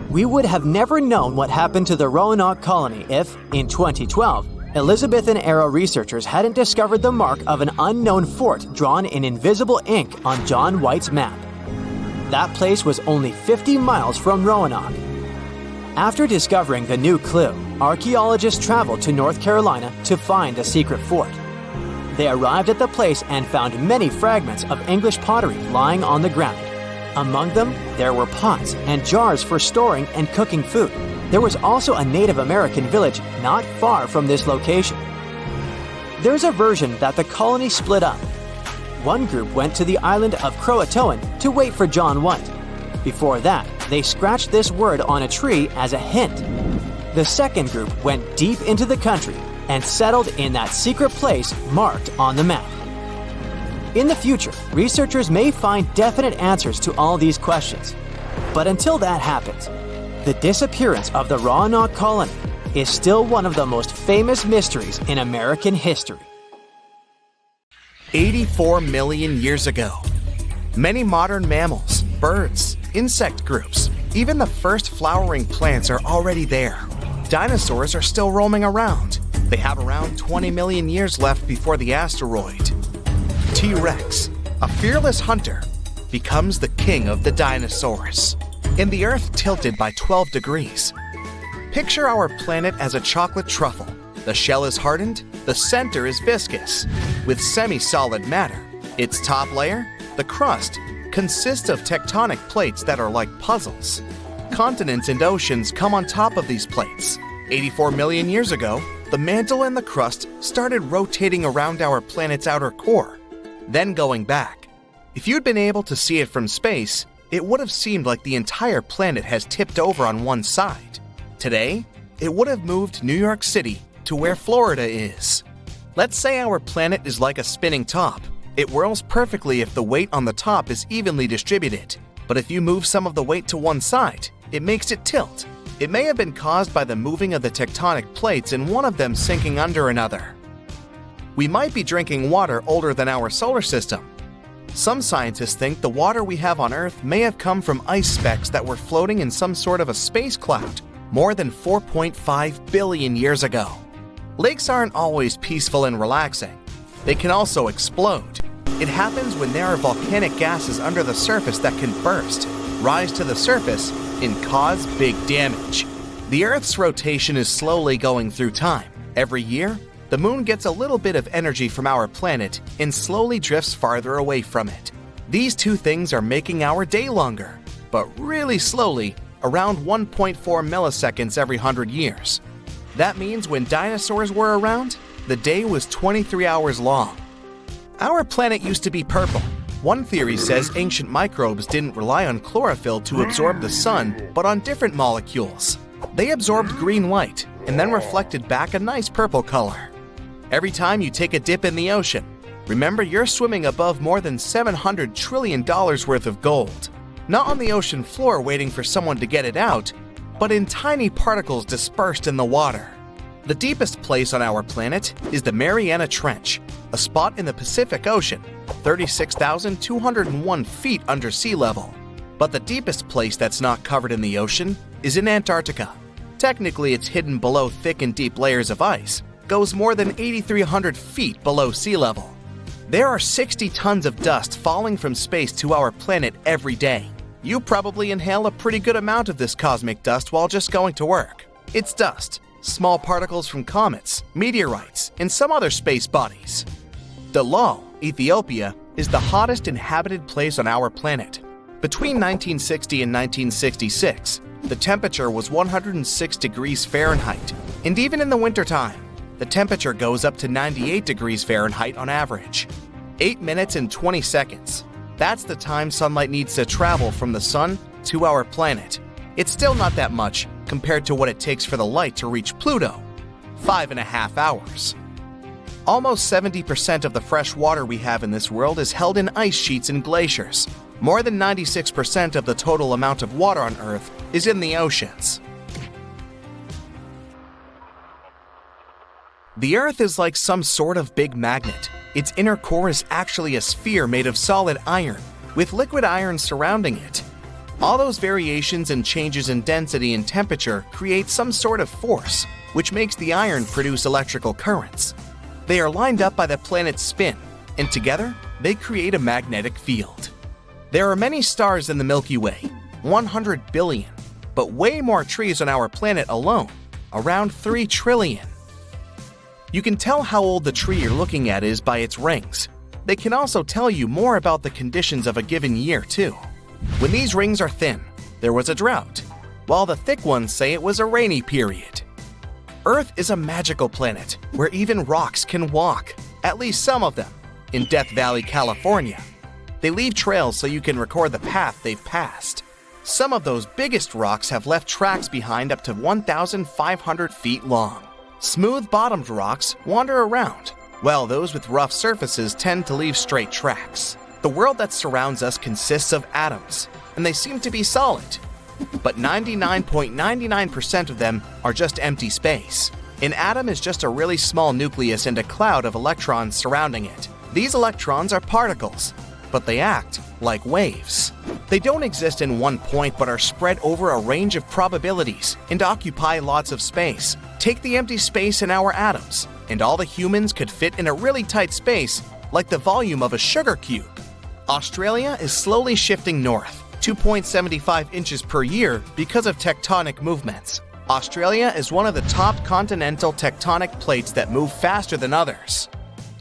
We would have never known what happened to the Roanoke colony if, in 2012, Elizabethan-era researchers hadn't discovered the mark of an unknown fort drawn in invisible ink on John White's map. That place was only 50 miles from Roanoke. After discovering the new clue, archaeologists traveled to North Carolina to find the secret fort. They arrived at the place and found many fragments of English pottery lying on the ground. Among them, there were pots and jars for storing and cooking food. There was also a Native American village not far from this location. There's a version that the colony split up. One group went to the island of Croatoan to wait for John White. Before that, they scratched this word on a tree as a hint. The second group went deep into the country and settled in that secret place marked on the map. In the future, researchers may find definite answers to all these questions. But until that happens, the disappearance of the Roanoke colony is still one of the most famous mysteries in American history. 84 million years ago, many modern mammals, birds, insect groups, even the first flowering plants are already there. Dinosaurs are still roaming around. They have around 20 million years left before the asteroid. T-Rex, a fearless hunter, becomes the king of the dinosaurs. And the Earth tilted by 12 degrees. Picture our planet as a chocolate truffle. The shell is hardened, the center is viscous, with semi-solid matter. Its top layer, the crust, consist of tectonic plates that are like puzzles. Continents and oceans come on top of these plates. 84 million years ago, the mantle and the crust started rotating around our planet's outer core, then going back. If you'd been able to see it from space, it would have seemed like the entire planet has tipped over on one side. Today, it would have moved New York City to where Florida is. Let's say our planet is like a spinning top. It whirls perfectly if the weight on the top is evenly distributed, but if you move some of the weight to one side, it makes it tilt. It may have been caused by the moving of the tectonic plates and one of them sinking under another. We might be drinking water older than our solar system. Some scientists think the water we have on Earth may have come from ice specks that were floating in some sort of a space cloud more than 4.5 billion years ago. Lakes aren't always peaceful and relaxing. They can also explode. It happens when there are volcanic gases under the surface that can burst, rise to the surface, and cause big damage. The Earth's rotation is slowly going through time. Every year, the moon gets a little bit of energy from our planet and slowly drifts farther away from it. These two things are making our day longer, but really slowly, around 1.4 milliseconds every 100 years. That means when dinosaurs were around, the day was 23 hours long. Our planet used to be purple. One theory says ancient microbes didn't rely on chlorophyll to absorb the sun, but on different molecules. They absorbed green light and then reflected back a nice purple color. Every time you take a dip in the ocean, remember you're swimming above more than $700 trillion worth of gold. Not on the ocean floor waiting for someone to get it out, but in tiny particles dispersed in the water. The deepest place on our planet is the Mariana Trench, a spot in the Pacific Ocean, 36,201 feet under sea level. But the deepest place that's not covered in the ocean is in Antarctica. Technically, it's hidden below thick and deep layers of ice, goes more than 8,300 feet below sea level. There are 60 tons of dust falling from space to our planet every day. You probably inhale a pretty good amount of this cosmic dust while just going to work. It's dust, small particles from comets, meteorites, and some other space bodies. Dalal, Ethiopia, is the hottest inhabited place on our planet. Between 1960 and 1966, the temperature was 106 degrees Fahrenheit, and even in the wintertime, the temperature goes up to 98 degrees Fahrenheit on average. 8 minutes and 20 seconds. That's the time sunlight needs to travel from the sun to our planet. It's still not that much compared to what it takes for the light to reach Pluto, 5.5 hours. Almost 70% of the fresh water we have in this world is held in ice sheets and glaciers. More than 96% of the total amount of water on Earth is in the oceans. The Earth is like some sort of big magnet. Its inner core is actually a sphere made of solid iron, with liquid iron surrounding it. All those variations and changes in density and temperature create some sort of force, which makes the iron produce electrical currents. They are lined up by the planet's spin, and together, they create a magnetic field. There are many stars in the Milky Way, 100 billion, but way more trees on our planet alone, around 3 trillion. You can tell how old the tree you're looking at is by its rings. They can also tell you more about the conditions of a given year, too. When these rings are thin, there was a drought, while the thick ones say it was a rainy period. Earth is a magical planet where even rocks can walk, at least some of them, in Death Valley, California. They leave trails so you can record the path they've passed. Some of those biggest rocks have left tracks behind up to 1,500 feet long. Smooth-bottomed rocks wander around, while those with rough surfaces tend to leave straight tracks. The world that surrounds us consists of atoms, and they seem to be solid. But 99.99% of them are just empty space. An atom is just a really small nucleus and a cloud of electrons surrounding it. These electrons are particles, but they act like waves. They don't exist in one point but are spread over a range of probabilities and occupy lots of space. Take the empty space in our atoms, and all the humans could fit in a really tight space like the volume of a sugar cube. Australia is slowly shifting north, 2.75 inches per year because of tectonic movements. Australia is one of the top continental tectonic plates that move faster than others.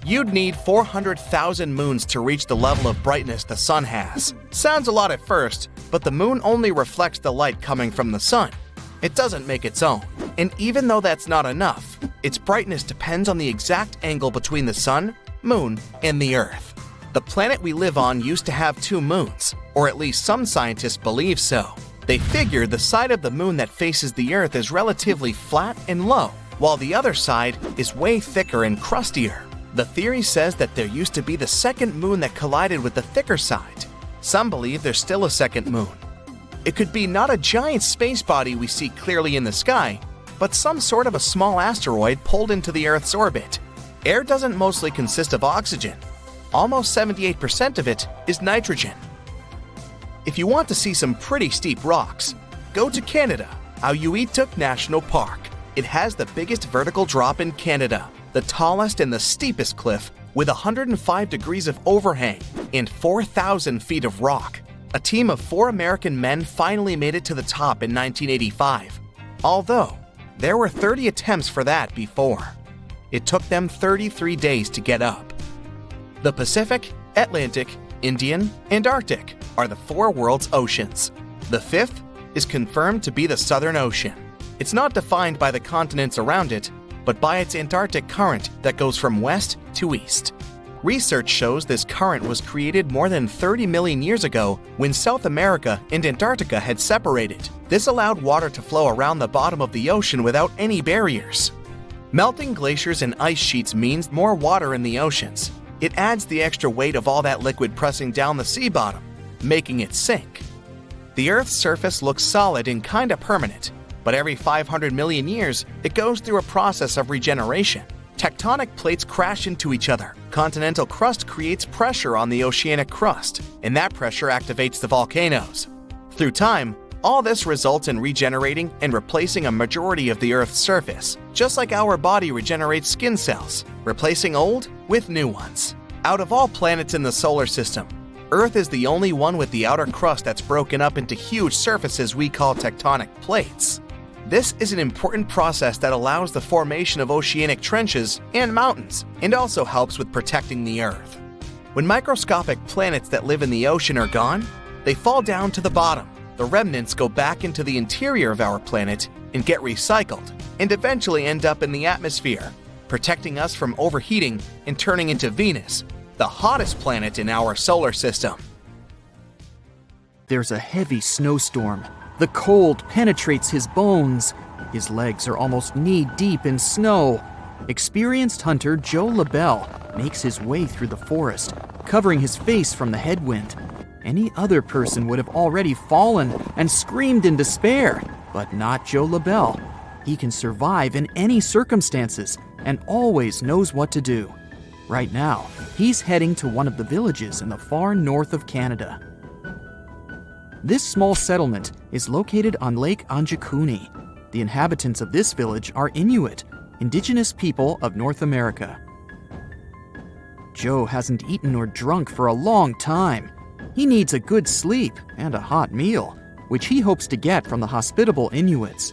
You'd need 400,000 moons to reach the level of brightness the sun has. Sounds a lot at first, but the moon only reflects the light coming from the sun. It doesn't make its own. And even though that's not enough, its brightness depends on the exact angle between the sun, moon, and the Earth. The planet we live on used to have 2 moons, or at least some scientists believe so. They figure the side of the moon that faces the Earth is relatively flat and low, while the other side is way thicker and crustier. The theory says that there used to be the second moon that collided with the thicker side. Some believe there's still a second moon. It could be not a giant space body we see clearly in the sky, but some sort of a small asteroid pulled into the Earth's orbit. Air doesn't mostly consist of oxygen. Almost 78% of it is nitrogen. If you want to see some pretty steep rocks, go to Canada, Auyuituk National Park. It has the biggest vertical drop in Canada, the tallest and the steepest cliff, with 105 degrees of overhang and 4,000 feet of rock. A team of 4 American men finally made it to the top in 1985, although there were 30 attempts for that before. It took them 33 days to get up. The Pacific, Atlantic, Indian, and Arctic are the 4 world's oceans. The 5th is confirmed to be the Southern Ocean. It's not defined by the continents around it, but by its Antarctic current that goes from west to east. Research shows this current was created more than 30 million years ago when South America and Antarctica had separated. This allowed water to flow around the bottom of the ocean without any barriers. Melting glaciers and ice sheets means more water in the oceans. It adds the extra weight of all that liquid pressing down the sea bottom, making it sink. The Earth's surface looks solid and kinda permanent, but every 500 million years, it goes through a process of regeneration. Tectonic plates crash into each other. Continental crust creates pressure on the oceanic crust, and that pressure activates the volcanoes. Through time, all this results in regenerating and replacing a majority of the Earth's surface, just like our body regenerates skin cells, replacing old with new ones. Out of all planets in the solar system, Earth is the only one with the outer crust that's broken up into huge surfaces we call tectonic plates. This is an important process that allows the formation of oceanic trenches and mountains, and also helps with protecting the Earth. When microscopic planets that live in the ocean are gone, they fall down to the bottom. The remnants go back into the interior of our planet and get recycled, and eventually end up in the atmosphere, protecting us from overheating and turning into Venus, the hottest planet in our solar system. There's a heavy snowstorm. The cold penetrates his bones. His legs are almost knee-deep in snow. Experienced hunter Joe LaBelle makes his way through the forest, covering his face from the headwind. Any other person would have already fallen and screamed in despair, but not Joe LaBelle. He can survive in any circumstances and always knows what to do. Right now, he's heading to one of the villages in the far north of Canada. This small settlement is located on Lake Anjikuni. The inhabitants of this village are Inuit, indigenous people of North America. Joe hasn't eaten or drunk for a long time. He needs a good sleep and a hot meal, which he hopes to get from the hospitable Inuits.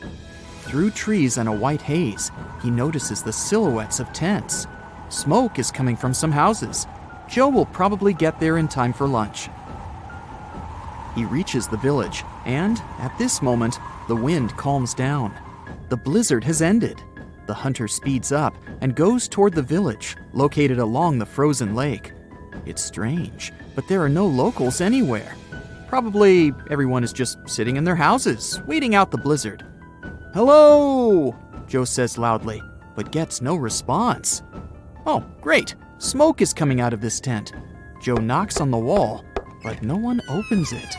Through trees and a white haze, he notices the silhouettes of tents. Smoke is coming from some houses. Joe will probably get there in time for lunch. He reaches the village, and at this moment, the wind calms down. The blizzard has ended. The hunter speeds up and goes toward the village, located along the frozen lake. It's strange, but there are no locals anywhere. Probably everyone is just sitting in their houses, waiting out the blizzard. "Hello!" Joe says loudly, but gets no response. Oh, great! Smoke is coming out of this tent. Joe knocks on the wall, but no one opens it.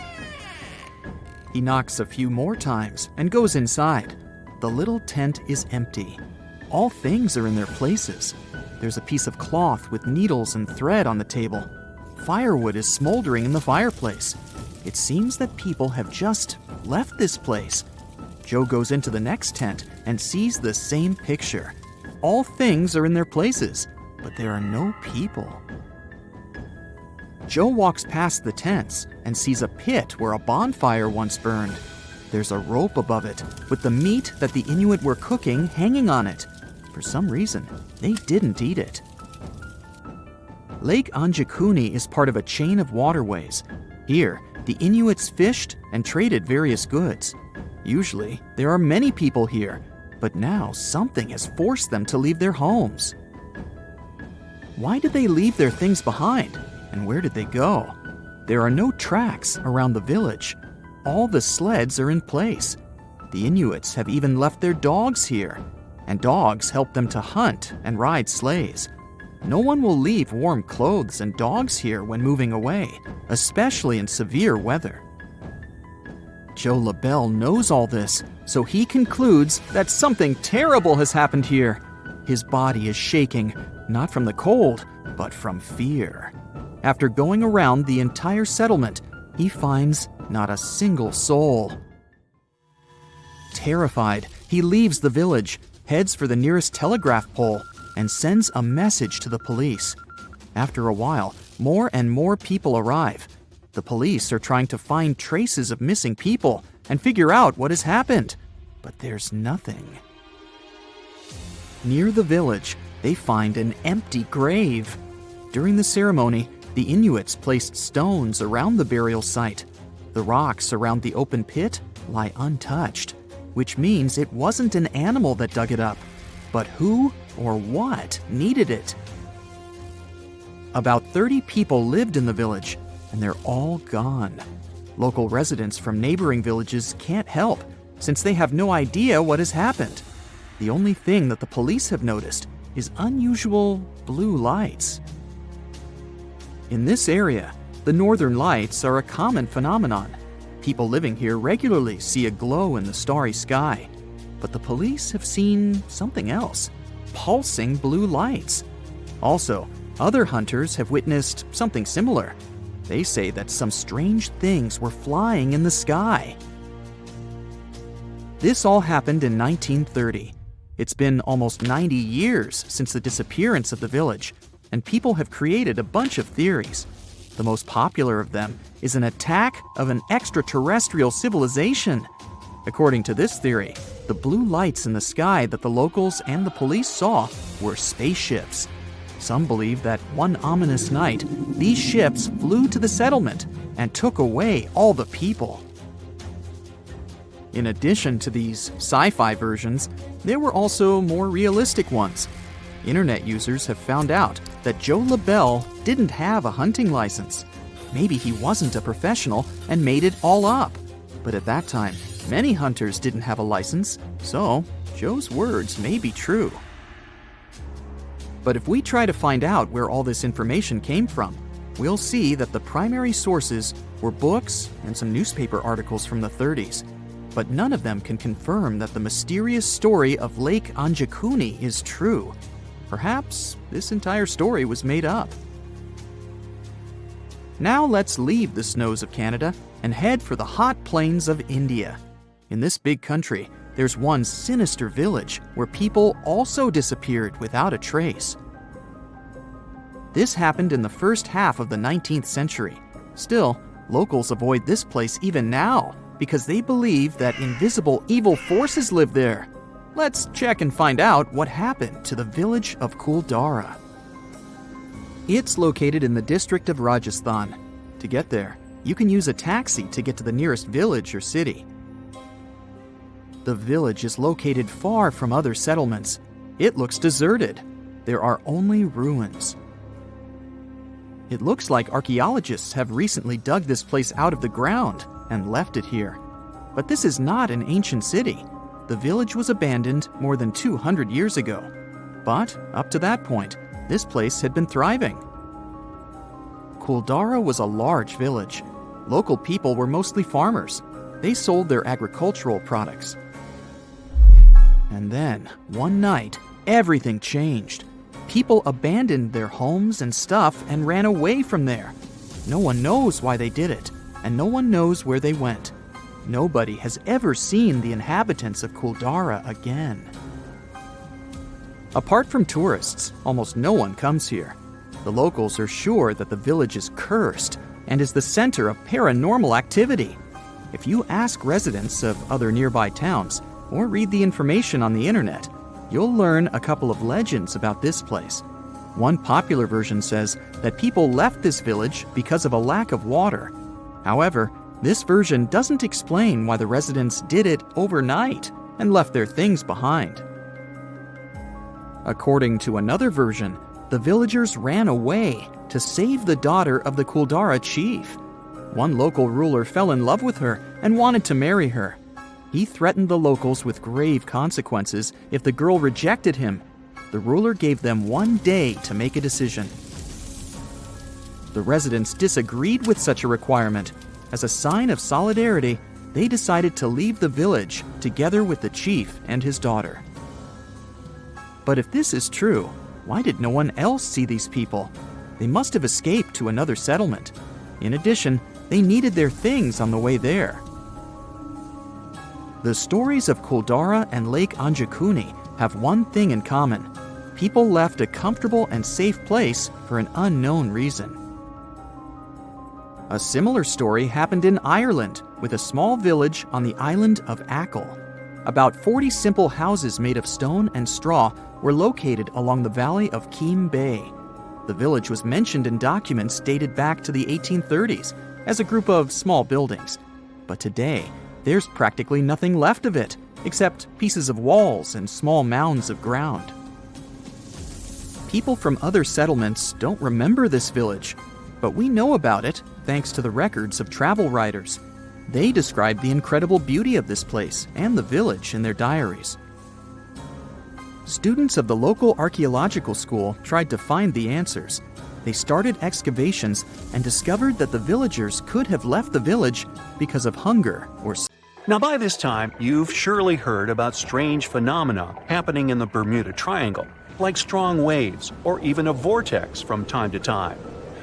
He knocks a few more times and goes inside. The little tent is empty. All things are in their places. There's a piece of cloth with needles and thread on the table. Firewood is smoldering in the fireplace. It seems that people have just left this place. Joe goes into the next tent and sees the same picture. All things are in their places, but there are no people. Joe walks past the tents and sees a pit where a bonfire once burned. There's a rope above it, with the meat that the Inuit were cooking hanging on it. For some reason, they didn't eat it. Lake Anjakuni is part of a chain of waterways. Here, the Inuits fished and traded various goods. Usually, there are many people here, but now something has forced them to leave their homes. Why did they leave their things behind? And where did they go? There are no tracks around the village. All the sleds are in place. The Inuits have even left their dogs here, and dogs help them to hunt and ride sleighs. No one will leave warm clothes and dogs here when moving away, especially in severe weather. Joe LaBelle knows all this, so he concludes that something terrible has happened here. His body is shaking, not from the cold, but from fear. After going around the entire settlement, he finds not a single soul. Terrified, he leaves the village, heads for the nearest telegraph pole, and sends a message to the police. After a while, more and more people arrive. The police are trying to find traces of missing people and figure out what has happened, but there's nothing. Near the village, they find an empty grave. During the ceremony, the Inuits placed stones around the burial site. The rocks around the open pit lie untouched, which means it wasn't an animal that dug it up, but who or what needed it? About 30 people lived in the village, and they're all gone. Local residents from neighboring villages can't help, since they have no idea what has happened. The only thing that the police have noticed is unusual blue lights. In this area, the northern lights are a common phenomenon. People living here regularly see a glow in the starry sky. But the police have seen something else, pulsing blue lights. Also, other hunters have witnessed something similar. They say that some strange things were flying in the sky. This all happened in 1930. It's been almost 90 years since the disappearance of the village, and people have created a bunch of theories. The most popular of them is an attack of an extraterrestrial civilization. According to this theory, the blue lights in the sky that the locals and the police saw were spaceships. Some believe that one ominous night, these ships flew to the settlement and took away all the people. In addition to these sci-fi versions, there were also more realistic ones. Internet users have found out that Joe LaBelle didn't have a hunting license. Maybe he wasn't a professional and made it all up. But at that time, many hunters didn't have a license, so Joe's words may be true. But if we try to find out where all this information came from, we'll see that the primary sources were books and some newspaper articles from the 30s. But none of them can confirm that the mysterious story of Lake Anjakuni is true. Perhaps this entire story was made up. Now let's leave the snows of Canada and head for the hot plains of India. In this big country, there's one sinister village where people also disappeared without a trace. This happened in the first half of the 19th century. Still, locals avoid this place even now because they believe that invisible evil forces live there. Let's check and find out what happened to the village of Kuldara. It's located in the district of Rajasthan. To get there, you can use a taxi to get to the nearest village or city. The village is located far from other settlements. It looks deserted. There are only ruins. It looks like archaeologists have recently dug this place out of the ground and left it here. But this is not an ancient city. The village was abandoned more than 200 years ago. But up to that point, this place had been thriving. Kuldara was a large village. Local people were mostly farmers. They sold their agricultural products. And then, one night, everything changed. People abandoned their homes and stuff and ran away from there. No one knows why they did it, and no one knows where they went. Nobody has ever seen the inhabitants of Kuldara again. Apart from tourists, almost no one comes here. The locals are sure that the village is cursed and is the center of paranormal activity. If you ask residents of other nearby towns or read the information on the internet, you'll learn a couple of legends about this place. One popular version says that people left this village because of a lack of water. However, this version doesn't explain why the residents did it overnight and left their things behind. According to another version, the villagers ran away to save the daughter of the Kuldara chief. One local ruler fell in love with her and wanted to marry her. He threatened the locals with grave consequences if the girl rejected him. The ruler gave them 1 day to make a decision. The residents disagreed with such a requirement. As a sign of solidarity, they decided to leave the village together with the chief and his daughter. But if this is true, why did no one else see these people? They must have escaped to another settlement. In addition, they needed their things on the way there. The stories of Kuldara and Lake Anjakuni have one thing in common. People left a comfortable and safe place for an unknown reason. A similar story happened in Ireland with a small village on the island of Achill. About 40 simple houses made of stone and straw were located along the valley of Keem Bay. The village was mentioned in documents dated back to the 1830s as a group of small buildings. But today, there's practically nothing left of it, except pieces of walls and small mounds of ground. People from other settlements don't remember this village, but we know about it thanks to the records of travel writers. They describe the incredible beauty of this place and the village in their diaries. Students of the local archaeological school tried to find the answers. They started excavations and discovered that the villagers could have left the village because of hunger or Now, by this time, you've surely heard about strange phenomena happening in the Bermuda Triangle, like strong waves or even a vortex from time to time.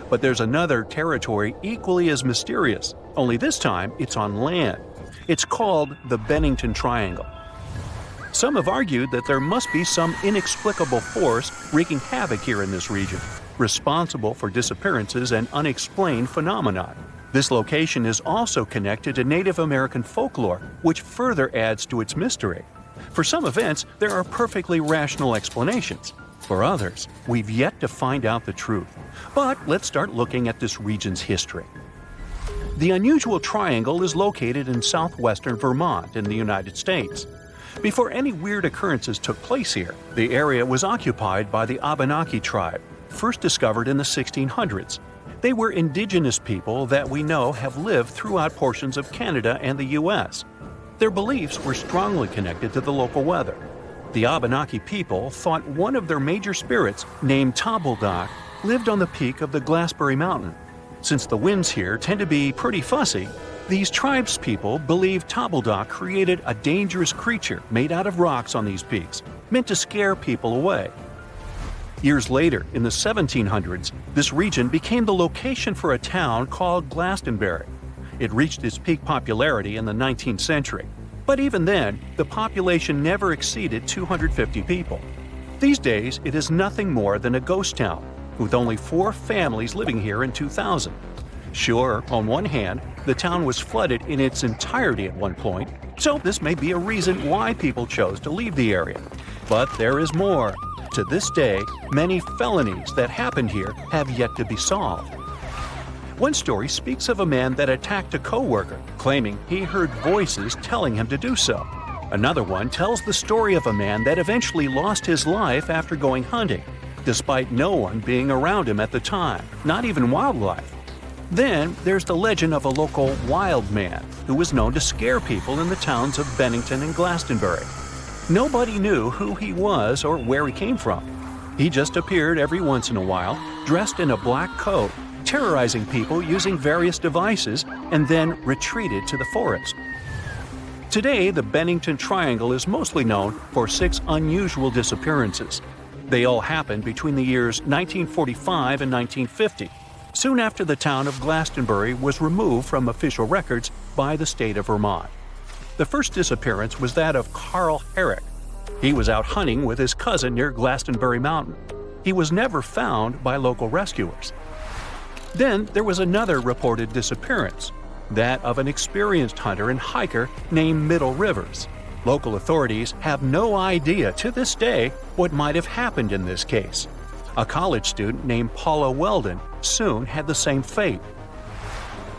But there's another territory equally as mysterious, only this time it's on land. It's called the Bennington Triangle. Some have argued that there must be some inexplicable force wreaking havoc here in this region, responsible for disappearances and unexplained phenomena. This location is also connected to Native American folklore, which further adds to its mystery. For some events, there are perfectly rational explanations. For others, we've yet to find out the truth. But let's start looking at this region's history. The unusual triangle is located in southwestern Vermont in the United States. Before any weird occurrences took place here, the area was occupied by the Abenaki tribe, first discovered in the 1600s. They were indigenous people that we know have lived throughout portions of Canada and the U.S. Their beliefs were strongly connected to the local weather. The Abenaki people thought one of their major spirits, named Tabuldak, lived on the peak of the Glassbury Mountain. Since the winds here tend to be pretty fussy, these tribespeople believed Tabuldak created a dangerous creature made out of rocks on these peaks, meant to scare people away. Years later, in the 1700s, this region became the location for a town called Glastonbury. It reached its peak popularity in the 19th century, but even then, the population never exceeded 250 people. These days, it is nothing more than a ghost town, with only 4 families living here in 2000. Sure, on one hand, the town was flooded in its entirety at one point, so this may be a reason why people chose to leave the area. But there is more. To this day, many felonies that happened here have yet to be solved. One story speaks of a man that attacked a co-worker, claiming he heard voices telling him to do so. Another one tells the story of a man that eventually lost his life after going hunting, despite no one being around him at the time, not even wildlife. Then there's the legend of a local wild man who was known to scare people in the towns of Bennington and Glastonbury. Nobody knew who he was or where he came from. He just appeared every once in a while, dressed in a black coat, terrorizing people using various devices, and then retreated to the forest. Today, the Bennington Triangle is mostly known for 6 unusual disappearances. They all happened between the years 1945 and 1950, soon after the town of Glastonbury was removed from official records by the state of Vermont. The first disappearance was that of Carl Herrick. He was out hunting with his cousin near Glastonbury Mountain. He was never found by local rescuers. Then there was another reported disappearance, that of an experienced hunter and hiker named Middle Rivers. Local authorities have no idea to this day what might have happened in this case. A college student named Paula Weldon soon had the same fate.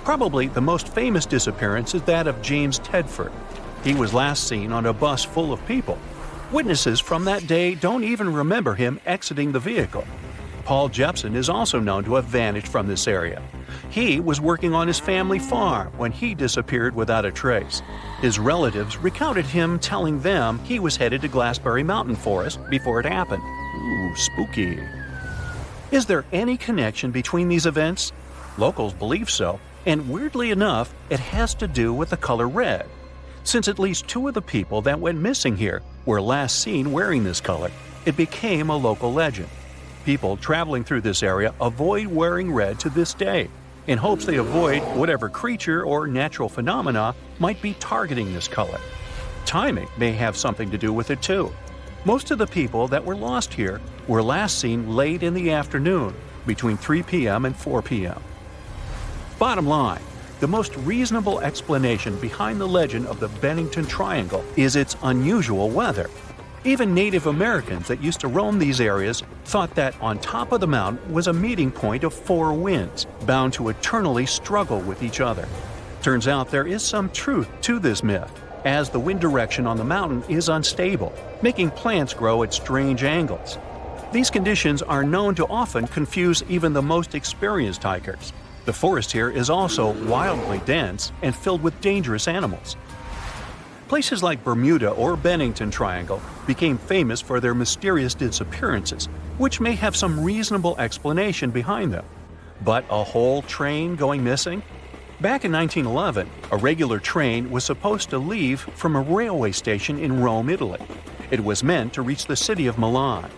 Probably the most famous disappearance is that of James Tedford. He was last seen on a bus full of people. Witnesses from that day don't even remember him exiting the vehicle. Paul Jepson is also known to have vanished from this area. He was working on his family farm when he disappeared without a trace. His relatives recounted him telling them he was headed to Glassberry Mountain Forest before it happened. Ooh, spooky. Is there any connection between these events? Locals believe so, and weirdly enough, it has to do with the color red. Since at least 2 of the people that went missing here were last seen wearing this color, it became a local legend. People traveling through this area avoid wearing red to this day, in hopes they avoid whatever creature or natural phenomena might be targeting this color. Timing may have something to do with it too. Most of the people that were lost here were last seen late in the afternoon, between 3 p.m. and 4 p.m. Bottom line, the most reasonable explanation behind the legend of the Bennington Triangle is its unusual weather. Even Native Americans that used to roam these areas thought that on top of the mountain was a meeting point of 4 winds, bound to eternally struggle with each other. Turns out there is some truth to this myth, as the wind direction on the mountain is unstable, making plants grow at strange angles. These conditions are known to often confuse even the most experienced hikers. The forest here is also wildly dense and filled with dangerous animals. Places like Bermuda or Bennington Triangle became famous for their mysterious disappearances, which may have some reasonable explanation behind them. But a whole train going missing? Back in 1911, a regular train was supposed to leave from a railway station in Rome, Italy. It was meant to reach the city of Milan.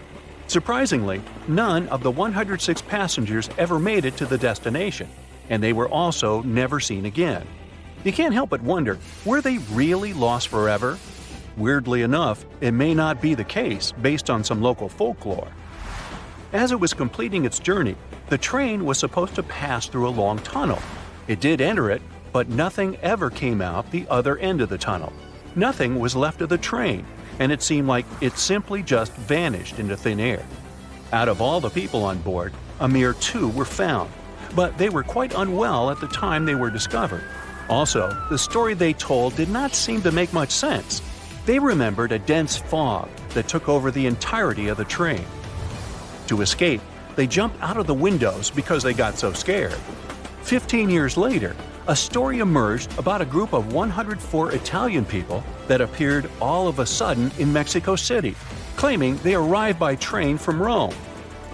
Surprisingly, none of the 106 passengers ever made it to the destination, and they were also never seen again. You can't help but wonder, were they really lost forever? Weirdly enough, it may not be the case based on some local folklore. As it was completing its journey, the train was supposed to pass through a long tunnel. It did enter it, but nothing ever came out the other end of the tunnel. Nothing was left of the train, and it seemed like it simply just vanished into thin air. Out of all the people on board, a mere 2 were found, but they were quite unwell at the time they were discovered. Also, the story they told did not seem to make much sense. They remembered a dense fog that took over the entirety of the train. To escape, they jumped out of the windows because they got so scared. 15 years later, a story emerged about a group of 104 Italian people that appeared all of a sudden in Mexico City, claiming they arrived by train from Rome.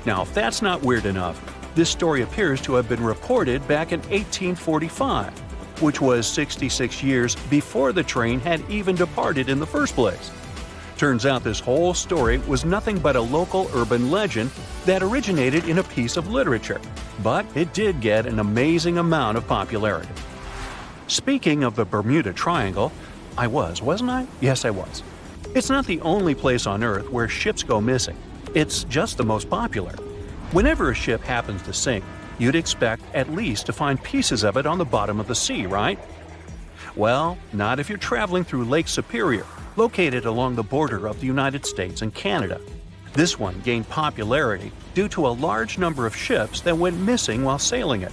Now, if that's not weird enough, this story appears to have been reported back in 1845, which was 66 years before the train had even departed in the first place. Turns out this whole story was nothing but a local urban legend that originated in a piece of literature, but it did get an amazing amount of popularity. Speaking of the Bermuda Triangle, wasn't I? Yes, I was. It's not the only place on Earth where ships go missing. It's just the most popular. Whenever a ship happens to sink, you'd expect at least to find pieces of it on the bottom of the sea, right? Well, not if you're traveling through Lake Superior, located along the border of the United States and Canada. This one gained popularity due to a large number of ships that went missing while sailing it.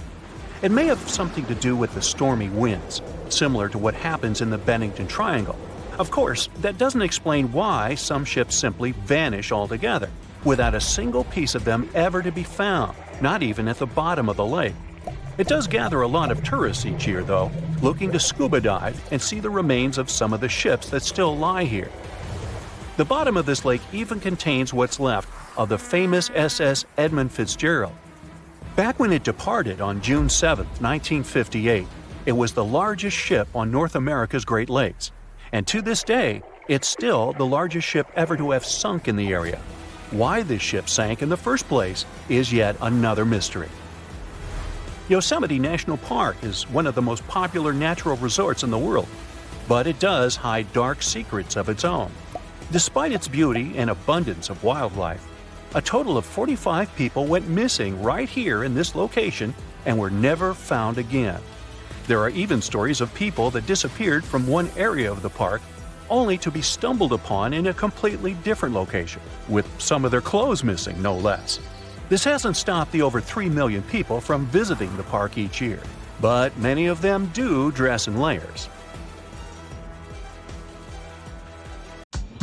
It may have something to do with the stormy winds, similar to what happens in the Bennington Triangle. Of course, that doesn't explain why some ships simply vanish altogether, without a single piece of them ever to be found, not even at the bottom of the lake. It does gather a lot of tourists each year, though, looking to scuba dive and see the remains of some of the ships that still lie here. The bottom of this lake even contains what's left of the famous SS Edmund Fitzgerald. Back when it departed on June 7, 1958, it was the largest ship on North America's Great Lakes, and to this day, it's still the largest ship ever to have sunk in the area. Why this ship sank in the first place is yet another mystery. Yosemite National Park is one of the most popular natural resorts in the world, but it does hide dark secrets of its own. Despite its beauty and abundance of wildlife, a total of 45 people went missing right here in this location and were never found again. There are even stories of people that disappeared from one area of the park only to be stumbled upon in a completely different location, with some of their clothes missing, no less. This hasn't stopped the over 3 million people from visiting the park each year, but many of them do dress in layers.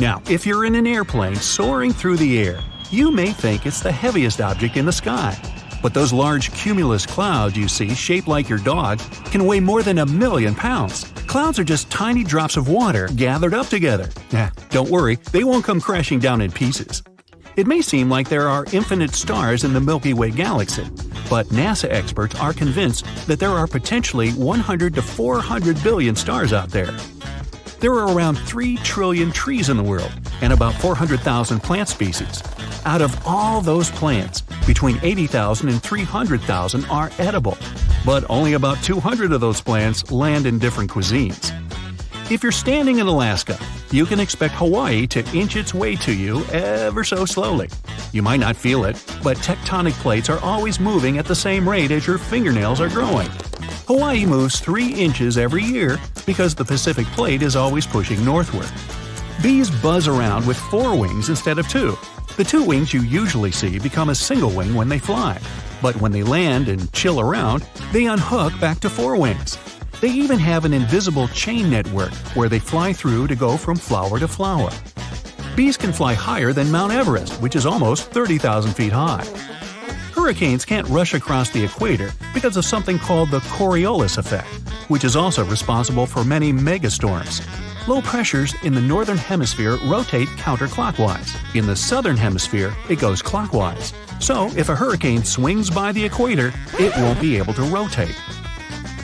Now, if you're in an airplane soaring through the air, you may think it's the heaviest object in the sky. But those large cumulus clouds you see shaped like your dog can weigh more than 1 million pounds. Clouds are just tiny drops of water gathered up together. Don't worry, they won't come crashing down in pieces. It may seem like there are infinite stars in the Milky Way galaxy, but NASA experts are convinced that there are potentially 100 to 400 billion stars out there. There are around 3 trillion trees in the world and about 400,000 plant species. Out of all those plants, between 80,000 and 300,000 are edible, but only about 200 of those plants land in different cuisines. If you're standing in Alaska, you can expect Hawaii to inch its way to you ever so slowly. You might not feel it, but tectonic plates are always moving at the same rate as your fingernails are growing. Hawaii moves 3 inches every year because the Pacific Plate is always pushing northward. Bees buzz around with 4 wings instead of 2. The 2 wings you usually see become a single wing when they fly, but when they land and chill around, they unhook back to 4 wings. They even have an invisible chain network where they fly through to go from flower to flower. Bees can fly higher than Mount Everest, which is almost 30,000 feet high. Hurricanes can't rush across the equator because of something called the Coriolis effect, which is also responsible for many megastorms. Low pressures in the northern hemisphere rotate counterclockwise. In the southern hemisphere, it goes clockwise. So, if a hurricane swings by the equator, it won't be able to rotate.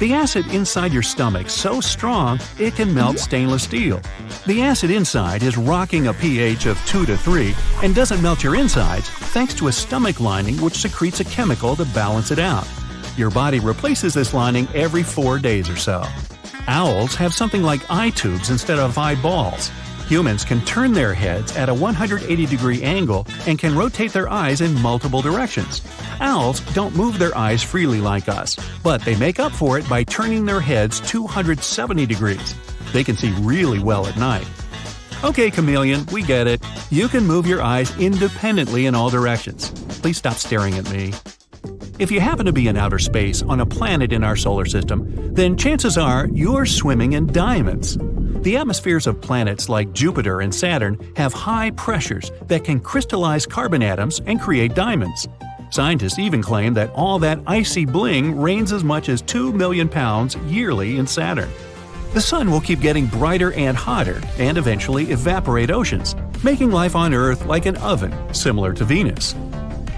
The acid inside your stomach so strong it can melt stainless steel. The acid inside is rocking a pH of 2 to 3 and doesn't melt your insides thanks to a stomach lining which secretes a chemical to balance it out. Your body replaces this lining every 4 days or so. Owls have something like eye tubes instead of eyeballs. Humans can turn their heads at a 180-degree angle and can rotate their eyes in multiple directions. Owls don't move their eyes freely like us, but they make up for it by turning their heads 270 degrees. They can see really well at night. Okay, chameleon, we get it. You can move your eyes independently in all directions. Please stop staring at me. If you happen to be in outer space on a planet in our solar system, then chances are you're swimming in diamonds. The atmospheres of planets like Jupiter and Saturn have high pressures that can crystallize carbon atoms and create diamonds. Scientists even claim that all that icy bling rains as much as 2 million pounds yearly in Saturn. The sun will keep getting brighter and hotter and eventually evaporate oceans, making life on Earth like an oven, similar to Venus.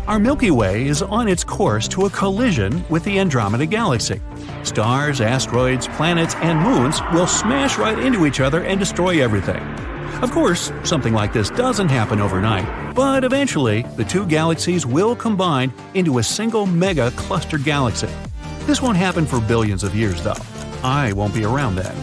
Our Milky Way is on its course to a collision with the Andromeda Galaxy. Stars, asteroids, planets, and moons will smash right into each other and destroy everything. Of course, something like this doesn't happen overnight, but eventually the 2 galaxies will combine into a single mega-cluster galaxy. This won't happen for billions of years, though. I won't be around then.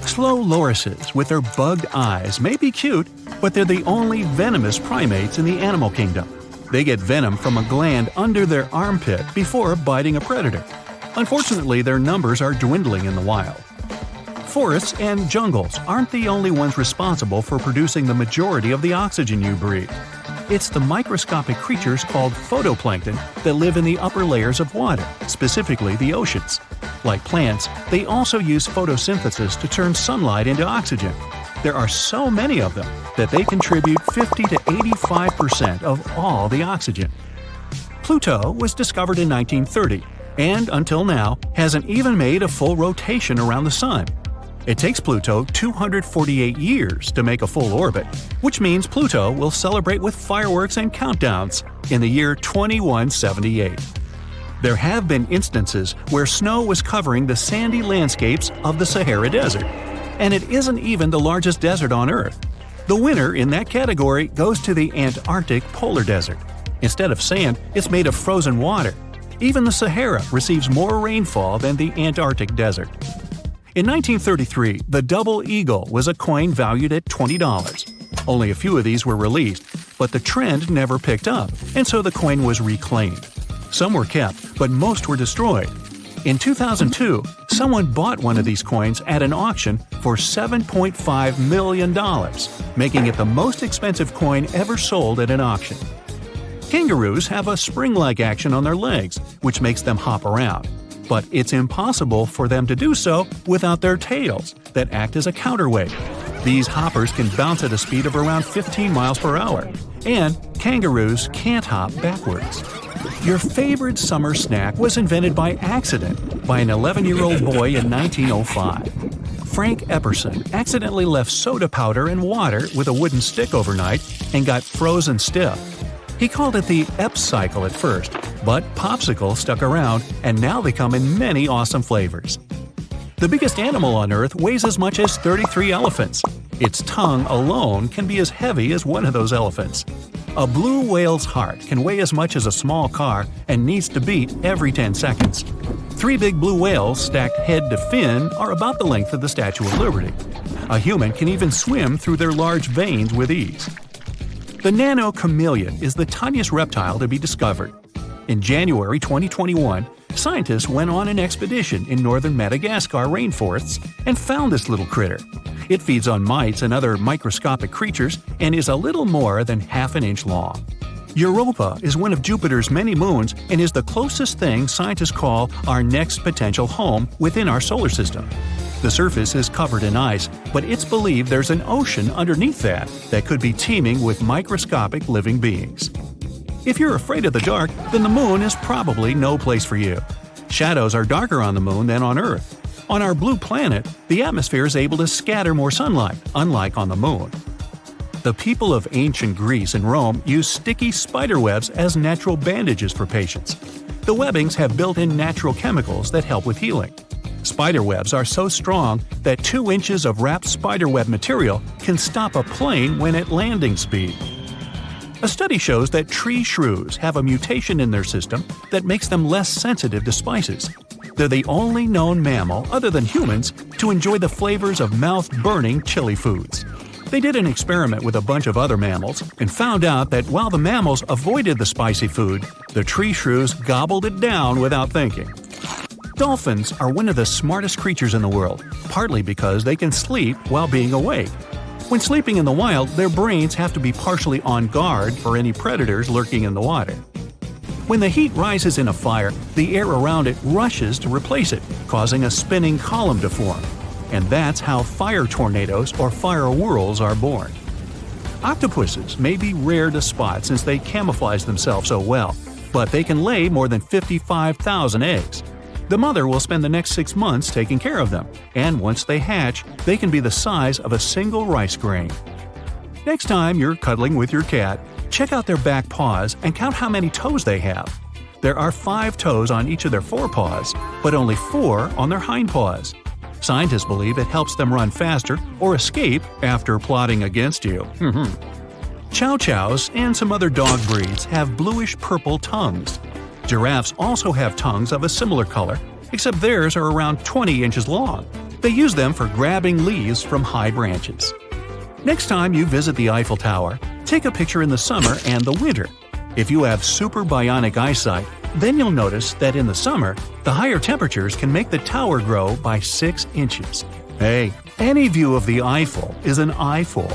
Slow lorises with their bugged eyes may be cute, but they're the only venomous primates in the animal kingdom. They get venom from a gland under their armpit before biting a predator. Unfortunately, their numbers are dwindling in the wild. Forests and jungles aren't the only ones responsible for producing the majority of the oxygen you breathe. It's the microscopic creatures called photoplankton that live in the upper layers of water, specifically the oceans. Like plants, they also use photosynthesis to turn sunlight into oxygen. There are so many of them that they contribute 50 to 85% of all the oxygen. Pluto was discovered in 1930, and until now hasn't even made a full rotation around the Sun. It takes Pluto 248 years to make a full orbit, which means Pluto will celebrate with fireworks and countdowns in the year 2178. There have been instances where snow was covering the sandy landscapes of the Sahara Desert, and it isn't even the largest desert on Earth. The winner in that category goes to the Antarctic polar desert. Instead of sand, it's made of frozen water. Even the Sahara receives more rainfall than the Antarctic desert. In 1933, the double eagle was a coin valued at $20. Only a few of these were released, but the trend never picked up, and so the coin was reclaimed. Some were kept, but most were destroyed. In 2002, someone bought one of these coins at an auction for $7.5 million, making it the most expensive coin ever sold at an auction. Kangaroos have a spring-like action on their legs, which makes them hop around. But it's impossible for them to do so without their tails, that act as a counterweight. These hoppers can bounce at a speed of around 15 miles per hour, and kangaroos can't hop backwards. Your favorite summer snack was invented by accident by an 11-year-old boy in 1905. Frank Epperson accidentally left soda powder and water with a wooden stick overnight and got frozen stiff. He called it the Ep cycle at first, but popsicle stuck around, and now they come in many awesome flavors. The biggest animal on Earth weighs as much as 33 elephants. Its tongue alone can be as heavy as one of those elephants. A blue whale's heart can weigh as much as a small car and needs to beat every 10 seconds. 3 big blue whales stacked head to fin are about the length of the Statue of Liberty. A human can even swim through their large veins with ease. The nano chameleon is the tiniest reptile to be discovered. In January 2021, scientists went on an expedition in northern Madagascar rainforests and found this little critter. It feeds on mites and other microscopic creatures and is a little more than half an inch long. Europa is one of Jupiter's many moons and is the closest thing scientists call our next potential home within our solar system. The surface is covered in ice, but it's believed there's an ocean underneath that could be teeming with microscopic living beings. If you're afraid of the dark, then the moon is probably no place for you. Shadows are darker on the moon than on Earth. On our blue planet, the atmosphere is able to scatter more sunlight, unlike on the moon. The people of ancient Greece and Rome used sticky spider webs as natural bandages for patients. The webbings have built-in natural chemicals that help with healing. Spider webs are so strong that 2 inches of wrapped spiderweb material can stop a plane when at landing speed. A study shows that tree shrews have a mutation in their system that makes them less sensitive to spices. They're the only known mammal, other than humans, to enjoy the flavors of mouth-burning chili foods. They did an experiment with a bunch of other mammals and found out that while the mammals avoided the spicy food, the tree shrews gobbled it down without thinking. Dolphins are one of the smartest creatures in the world, partly because they can sleep while being awake. When sleeping in the wild, their brains have to be partially on guard for any predators lurking in the water. When the heat rises in a fire, the air around it rushes to replace it, causing a spinning column to form. And that's how fire tornadoes or fire whirls are born. Octopuses may be rare to spot since they camouflage themselves so well, but they can lay more than 55,000 eggs. The mother will spend the next 6 months taking care of them, and once they hatch, they can be the size of a single rice grain. Next time you're cuddling with your cat, check out their back paws and count how many toes they have. There are 5 toes on each of their forepaws, but only 4 on their hindpaws. Scientists believe it helps them run faster or escape after plotting against you. Chow chows and some other dog breeds have bluish-purple tongues. Giraffes also have tongues of a similar color, except theirs are around 20 inches long. They use them for grabbing leaves from high branches. Next time you visit the Eiffel Tower, take a picture in the summer and the winter. If you have super bionic eyesight, then you'll notice that in the summer, the higher temperatures can make the tower grow by 6 inches. Hey, any view of the Eiffel is an eyeful.